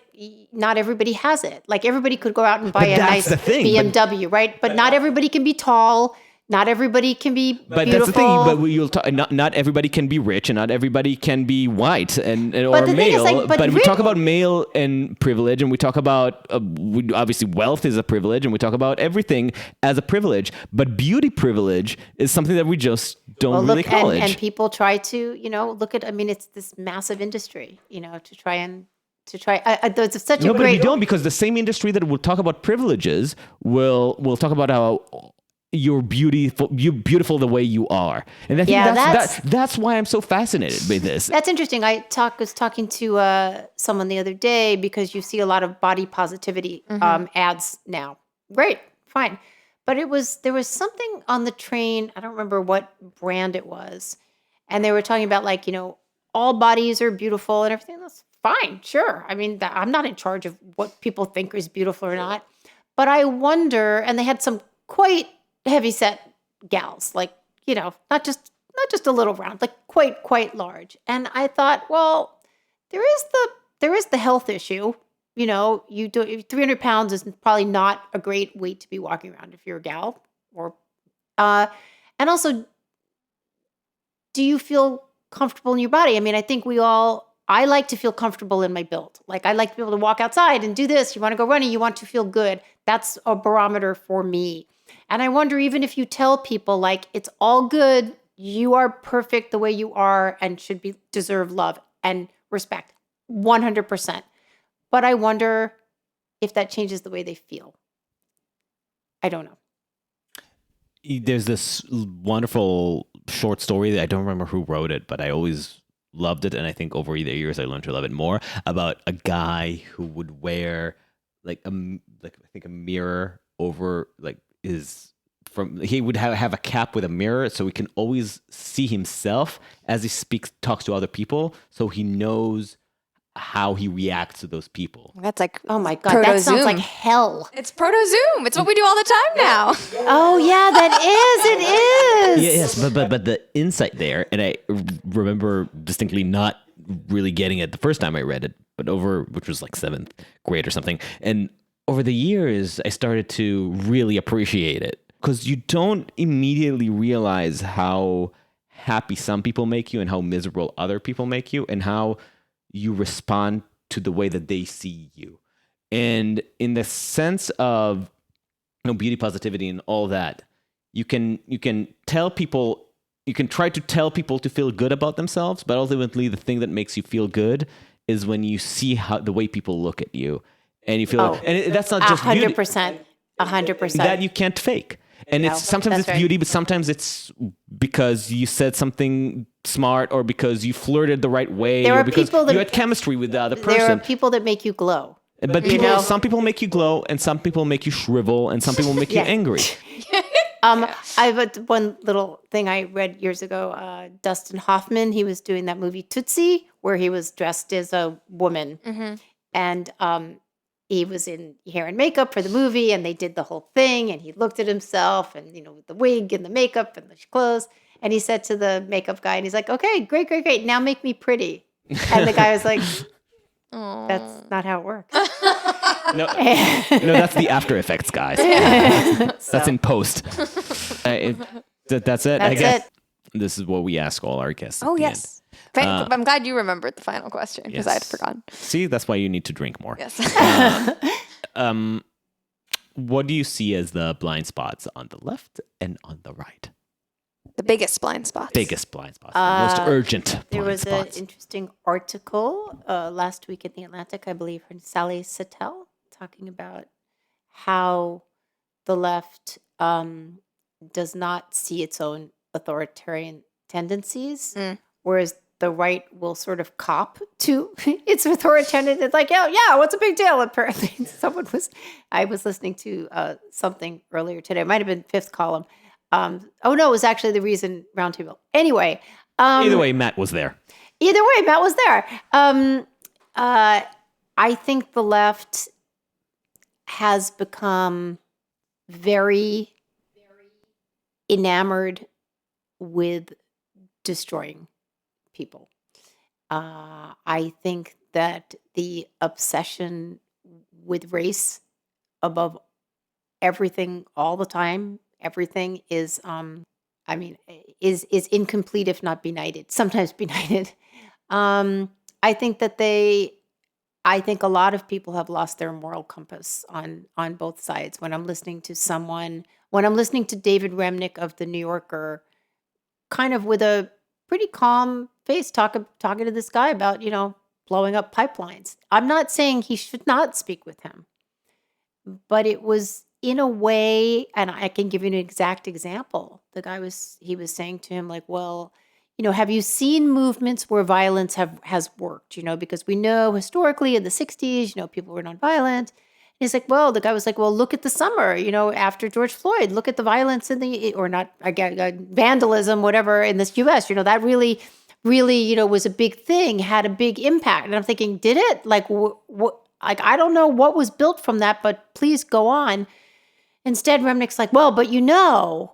not everybody has it. Like everybody could go out and buy a nice BMW, right? But not everybody can be tall. Not everybody can be beautiful. That's the thing. But not everybody can be rich, and not everybody can be white or male. But we talk about male and privilege, and we talk about obviously wealth is a privilege, and we talk about everything as a privilege. But beauty privilege is something that we just don't really acknowledge. And people try to, look at. I mean, it's this massive industry, to try. There's such a great. But we don't, because the same industry that will talk about privileges will talk about how you're beautiful the way you are. And I think that's why I'm so fascinated by this. That's interesting. I was talking to someone the other day, because you see a lot of body positivity ads now. Great, fine. But there was something on the train, I don't remember what brand it was, and they were talking about like, all bodies are beautiful and everything. That's fine, sure. I mean, I'm not in charge of what people think is beautiful or not. But I wonder, and they had some quite heavyset gals, like, not just a little round, like quite large. And I thought, well, there is the health issue. You do 300 pounds is probably not a great weight to be walking around if you're a gal, and also, do you feel comfortable in your body? I mean, I think we all I like to feel comfortable in my build. Like I like to be able to walk outside and do this. You want to go running, you want to feel good. That's a barometer for me. And I wonder, even if you tell people like, it's all good, you are perfect the way you are and should deserve love and respect 100%. But I wonder if that changes the way they feel. I don't know. There's this wonderful short story that I don't remember who wrote it, but I always loved it. And I think over the years I learned to love it more, about a guy who would wear like I think a mirror over he would have a cap with a mirror so he can always see himself as he talks to other people. So he knows how he reacts to those people. That's like, oh my God, that sounds like hell. It's proto-Zoom. It's what we do all the time now. Oh yeah, it is. Yes, but the insight there, and I remember distinctly not really getting it the first time I read it, but which was like 7th grade or something. And over the years, I started to really appreciate it, because you don't immediately realize how happy some people make you and how miserable other people make you, and how you respond to the way that they see you. And in the sense of beauty positivity and all that, you can tell people, you can try to tell people to feel good about themselves, but ultimately the thing that makes you feel good is when you see the way people look at you, and you feel and that's not just 100%. 100%. That you can't fake. And it's sometimes it's beauty, but sometimes it's because you said something smart, or because you flirted the right way, or because you had chemistry with the other person. There are people that make you glow. But some people make you glow, and some people make you shrivel, and some people make you angry. I have one little thing I read years ago. Dustin Hoffman, he was doing that movie Tootsie, where he was dressed as a woman. Mm-hmm. And he was in hair and makeup for the movie, and they did the whole thing, and he looked at himself, and with the wig and the makeup and the clothes, and he said to the makeup guy, and he's like, okay, great, now make me pretty. And the guy was like, that's not how it works. No, that's the After Effects, guys. That's in post. That's it. I guess this is what we ask all our guests. Oh, yes. I'm glad you remembered the final question, because I had forgotten. See, that's why you need to drink more. Yes. What do you see as the blind spots on the left and on the right? The biggest blind spots. The most urgent There was spots. an interesting article last week in The Atlantic, I believe, from Sally Sattel, talking about how the left does not see its own authoritarian tendencies, whereas the right will sort of cop to its authoritarian. It's like, yeah, what's a big deal? Apparently, I was listening to something earlier today. It might have been Fifth Column. No, it was actually the Reason Roundtable. Anyway. Either way, Matt was there. I think the left has become very enamored with destroying people. I think that the obsession with race above everything all the time, everything is incomplete if not benighted, sometimes benighted. I think a lot of people have lost their moral compass on both sides. When I'm listening to David Remnick of The New Yorker, kind of with a pretty calm face, talking to this guy about, blowing up pipelines. I'm not saying he should not speak with him, but it was in a way, and I can give you an exact example. The guy was saying to him, like, well, have you seen movements where violence has worked? Because we know historically in the 60s, people were nonviolent. And he's like, well, the guy was like, well, look at the summer, after George Floyd, look at the violence vandalism, whatever, in this U.S., that really, was a big thing, had a big impact. And I'm thinking, did it? Like, I don't know what was built from that, but please go on. Instead, Remnick's like, well, but now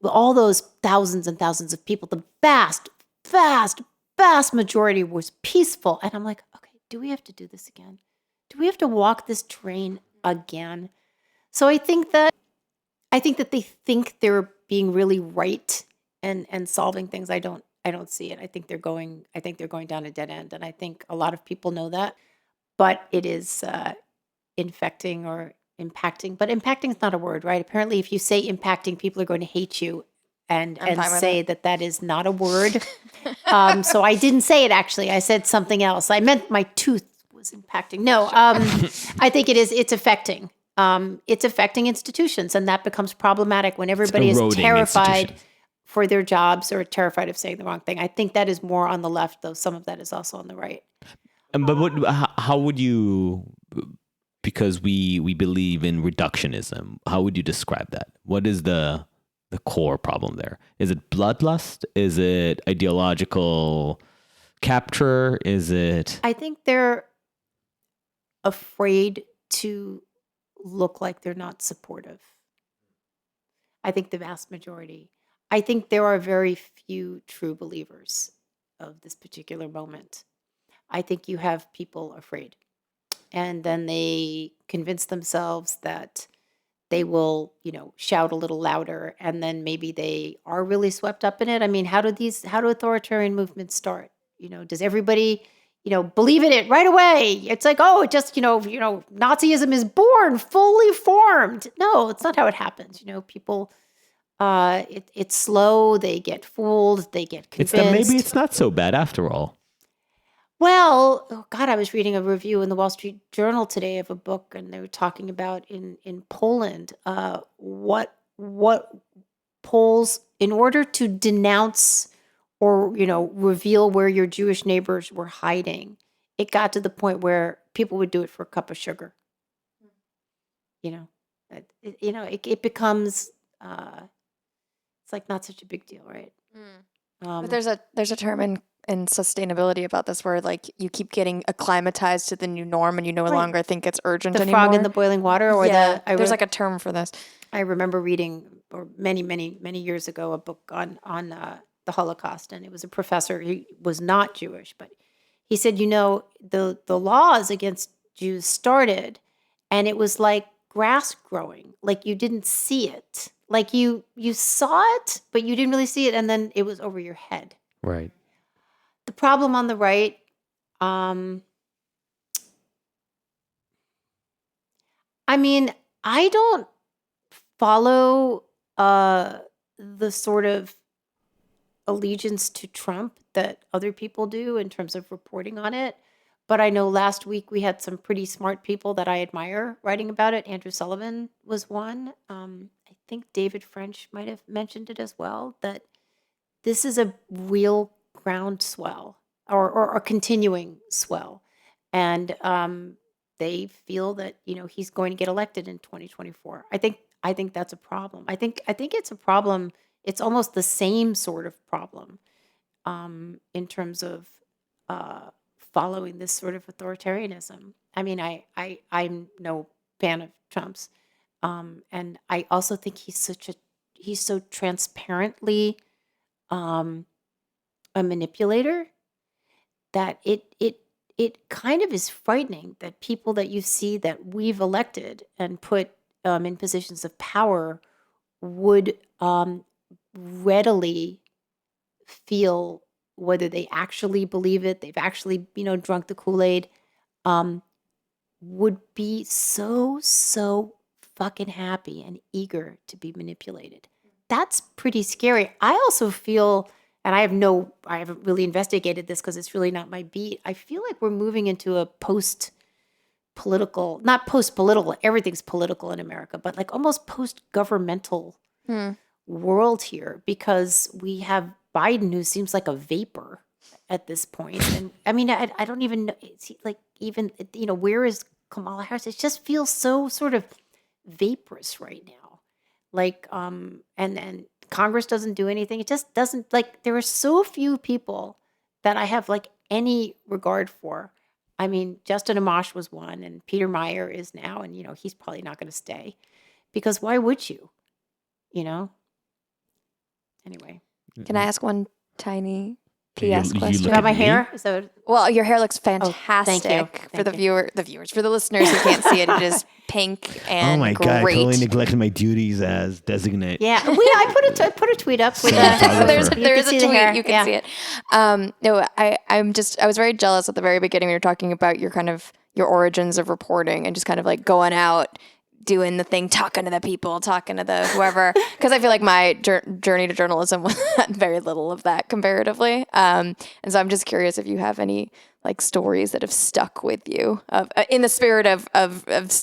all those thousands and thousands of people, the vast, vast, vast majority was peaceful. And I'm like, okay, do we have to do this again? Do we have to walk this train again? So I think that they think they're being really right and solving things. I I don't see it. I think they're going down a dead end. And I think a lot of people know that, but it is infecting or impacting. But impacting is not a word, right? Apparently, if you say impacting, people are going to hate you and I'm fine with say it. that is not a word. So I didn't say it, actually. I said something else. I meant my tooth was impacting. No, I think it's affecting. It's affecting institutions, and that becomes problematic when everybody is eroding terrified institutions. for their jobs or terrified of saying the wrong thing. I think that is more on the left, though some of that is also on the right. But how would you, because we believe in reductionism, how would you describe that? What is the core problem there? Is it bloodlust? Is it ideological capture? Is it? I think they're afraid to look like they're not supportive. I think the vast majority. I think there are very few true believers of this particular moment. I think you have people afraid. And then they convince themselves that they will, shout a little louder, and then maybe they are really swept up in it. I mean, how do authoritarian movements start? Does everybody, believe in it right away? It's like, oh, it just, Nazism is born, fully formed. No, it's not how it happens. People, it's slow. They get fooled. They get convinced. It's that maybe it's not so bad after all. Well, oh God, I was reading a review in the Wall Street Journal today of a book, and they were talking about in Poland what Poles, in order to denounce or reveal where your Jewish neighbors were hiding, it got to the point where people would do it for a cup of sugar. It becomes it's like not such a big deal, right? But there's a term in sustainability about this where like you keep getting acclimatized to the new norm and you no longer think it's urgent the anymore. frog in the boiling water, or there's like a term for this. I remember reading, or many years ago, a book on the Holocaust, and it was a professor. He was not Jewish, but he said, the laws against Jews started, and it was like grass growing, like you didn't see it, like you saw it, but you didn't really see it, and then it was over your head. Right. The problem on the right, I mean, I don't follow the sort of allegiance to Trump that other people do in terms of reporting on it. But I know last week we had some pretty smart people that I admire writing about it. Andrew Sullivan was one. I think David French might have mentioned it as well, that this is a real groundswell or a continuing swell. And they feel that, he's going to get elected in 2024. I think that's a problem. I think it's a problem. It's almost the same sort of problem in terms of following this sort of authoritarianism. I mean, I'm no fan of Trump's, and I also think he's so transparently a manipulator that it kind of is frightening that people that you see that we've elected and put in positions of power would readily feel, whether they actually believe it, they've actually, drunk the Kool-Aid, would be so fucking happy and eager to be manipulated. That's pretty scary. I also feel, and I haven't really investigated this because it's really not my beat. I feel like we're moving into a post-political, not post-political, everything's political in America, but like almost post-governmental world here, because we have Biden, who seems like a vapor at this point. And I mean, I don't even know, it's like, even, where is Kamala Harris? It just feels so sort of vaporous right now. Like, and Congress doesn't do anything. It just doesn't, like, there are so few people that I have like any regard for. I mean, Justin Amash was one, and Peter Meyer is now, and he's probably not going to stay, because why would you? Anyway. Can I ask one tiny PS you question. look About at my me. hair? So Well, your hair looks thank you. fantastic for Thank the viewers, for the listeners who can't see it. It is pink and Oh my god! I great. totally neglected my duties as designate. yeah, I put a tweet up with Cinematographer. There is a see the tweet. hair. You can Yeah. see it. No, I was very jealous at the very beginning when you were talking about your origins of reporting and just kind of like going out, doing the thing, talking to the people, talking to the whoever. Because I feel like my journey to journalism had very little of that comparatively. And so I'm just curious if you have any like stories that have stuck with you in the spirit of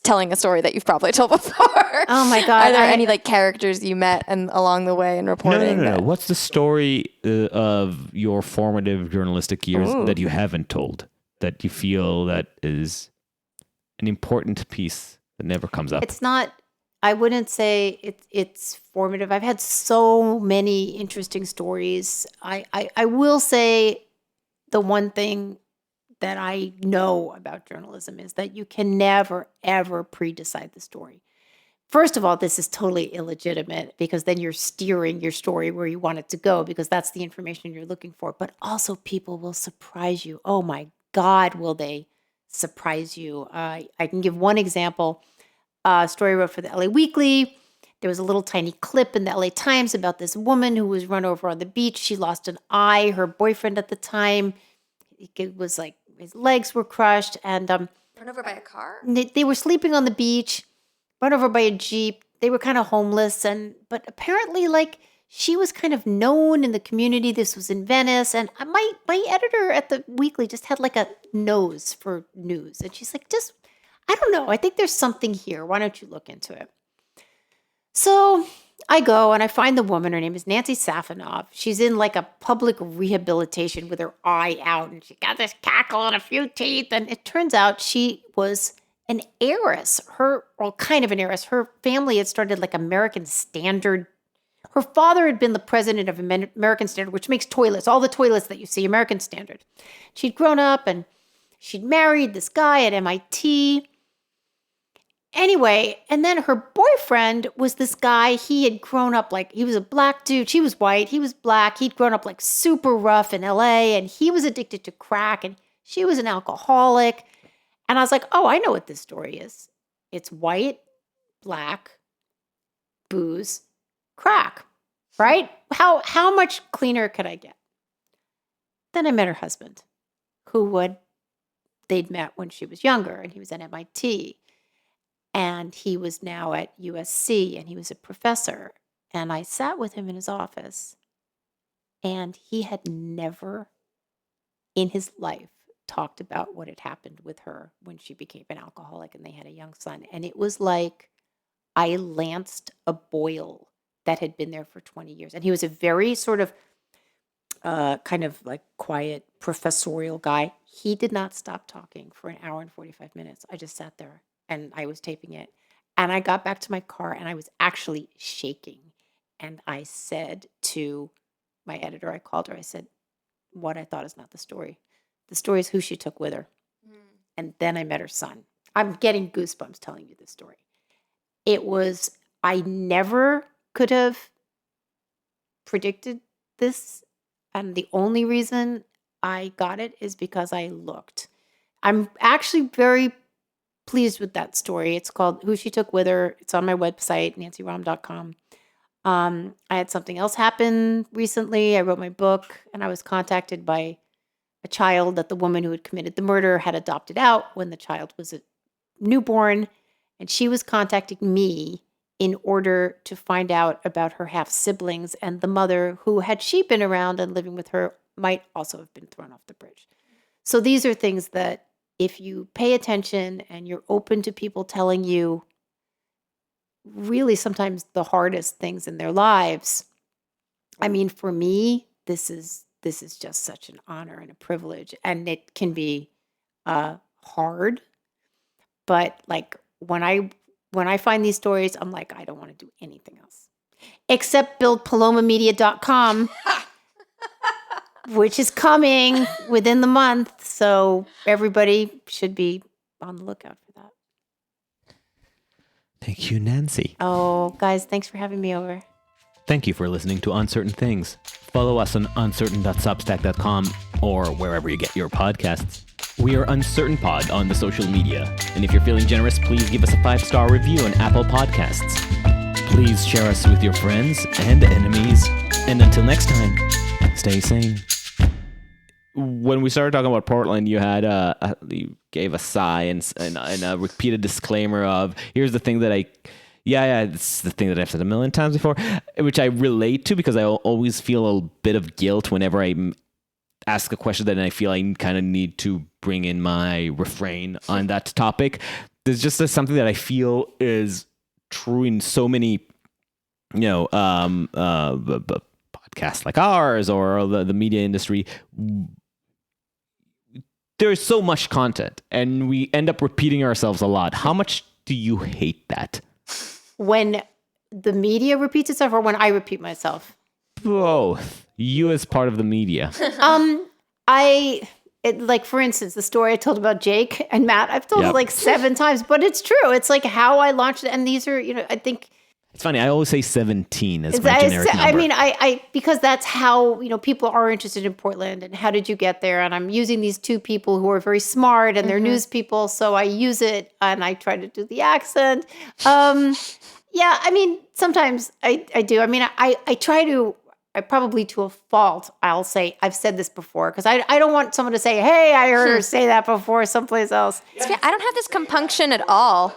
telling a story that you've probably told before. Oh my God. Are there any like characters you met and along the way in reporting? No. that- What's the story of your formative journalistic years that you haven't told, that you feel that is an important piece that never comes up? It's not, I wouldn't say it's formative. I've had so many interesting stories. I will say the one thing that I know about journalism is that you can never, ever pre-decide the story. First of all, this is totally illegitimate because then you're steering your story where you want it to go because that's the information you're looking for. But also people will surprise you. Oh my God, will they surprise you? I can give one example. A story I wrote for the LA Weekly. There was a little tiny clip in the LA Times about this woman who was run over on the beach. She lost an eye. Her boyfriend at the time, it was like his legs were crushed. And Run over by a car? they were sleeping on the beach, run over by a Jeep. They were kind of homeless. But apparently, like, she was kind of known in the community. This was in Venice. And my editor at the Weekly just had like a nose for news. And she's like, I don't know. I think there's something here. Why don't you look into it? So I go and I find the woman. Her name is Nancy Safanov. She's in like a public rehabilitation with her eye out. And she got this cackle and a few teeth. And it turns out she was an heiress. Kind of an heiress. Her family had started like American Standard. Her father had been the president of American Standard, which makes toilets, all the toilets that you see, American Standard. She'd grown up and she'd married this guy at MIT. Anyway, and then her boyfriend was this guy. He had grown up like, he was a black dude. She was white. He was black. He'd grown up like super rough in LA and he was addicted to crack and she was an alcoholic. And I was like, oh, I know what this story is. It's white, black, booze, crack, right? How much cleaner could I get? Then I met her husband, they'd met when she was younger and he was at MIT. And he was now at USC and he was a professor. And I sat with him in his office and he had never in his life talked about what had happened with her when she became an alcoholic and they had a young son. And it was like I lanced a boil that had been there for 20 years. And he was a very sort of kind of like quiet professorial guy. He did not stop talking for an hour and 45 minutes. I just sat there. And I was taping it. And I got back to my car and I was actually shaking. And I said to my editor, I called her, I said, what I thought is not the story. The story is who she took with her. And then I met her son. I'm getting goosebumps telling you this story. I never could have predicted this. And the only reason I got it is because I looked. I'm actually very pleased with that story. It's called Who She Took With Her. It's on my website, nancyrom.com. I had something else happen recently. I wrote my book and I was contacted by a child that the woman who had committed the murder had adopted out when the child was a newborn. And she was contacting me in order to find out about her half siblings and the mother who, had she been around and living with her, might also have been thrown off the bridge. So these are things that if you pay attention and you're open to people telling you really sometimes the hardest things in their lives, I mean, for me, this is just such an honor and a privilege. And it can be hard. But like when I find these stories, I'm like, I don't want to do anything else except build palomamedia.com. Which is coming within the month. So everybody should be on the lookout for that. Thank you, Nancy. Oh, guys, thanks for having me over. Thank you for listening to Uncertain Things. Follow us on uncertain.substack.com or wherever you get your podcasts. We are Uncertain Pod on the social media. And if you're feeling generous, please give us a 5-star review on Apple Podcasts. Please share us with your friends and enemies. And until next time, stay sane. When we started talking about Portland, you had you gave a sigh and a repeated disclaimer of, here's the thing that it's the thing that I've said a million times before, which I relate to because I always feel a bit of guilt whenever I ask a question that I feel I kind of need to bring in my refrain on that topic. There's just something that I feel is true in so many, podcasts like ours or the media industry. There's so much content and we end up repeating ourselves a lot. How much do you hate that? When the media repeats itself or when I repeat myself? Both. You as part of the media. Like, for instance, the story I told about Jake and Matt, I've told it like 7 times, but it's true. It's like how I launched it. And these are, I think. It's funny. I always say 17 as my generic number. I mean, I because that's how, people are interested in Portland and how did you get there? And I'm using these 2 people who are very smart and they're news people. So I use it and I try to do the accent. Yeah, I mean, sometimes I do. I mean, I try to, I probably to a fault, I'll say, I've said this before, because I don't want someone to say, hey, I heard her say that before someplace else. I don't have this compunction at all.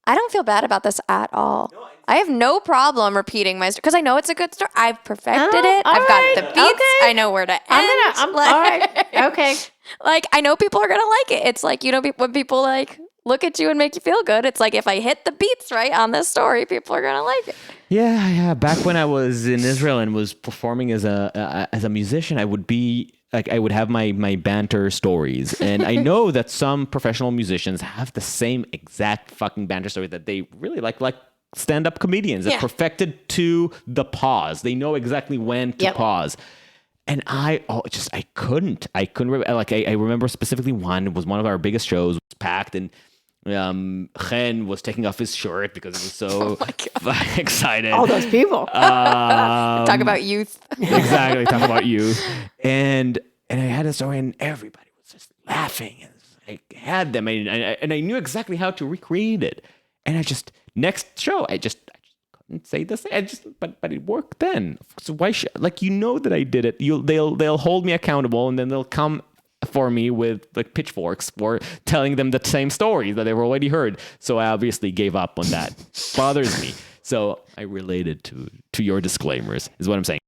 I don't feel bad about this at all. I have no problem repeating my story, because I know it's a good story. I've perfected it. I've got the beats. Okay. I know where to end. All right. Okay. Like, I know people are going to like it. It's like, when people like look at you and make you feel good, it's like if I hit the beats right on this story, people are going to like it. Yeah. Back when I was in Israel and was performing as a musician, I would be like, I would have my banter stories. And I know that some professional musicians have the same exact fucking banter story that they really like stand-up comedians that perfected to the pause. They know exactly when to pause. And I couldn't remember. Like I remember specifically one of our biggest shows, was packed, and Chen was taking off his shirt because it was so excited. All those people. Talk about youth. Exactly, talk about youth. And I had a story, and everybody was just laughing. And I had them, and I knew exactly how to recreate it. And next show, I just couldn't say the same. But it worked then. So why should, that I did it? They'll hold me accountable, and then they'll come for me with like pitchforks for telling them the same story that they've already heard. So I obviously gave up on that. Bothers me. So I related to your disclaimers, is what I'm saying.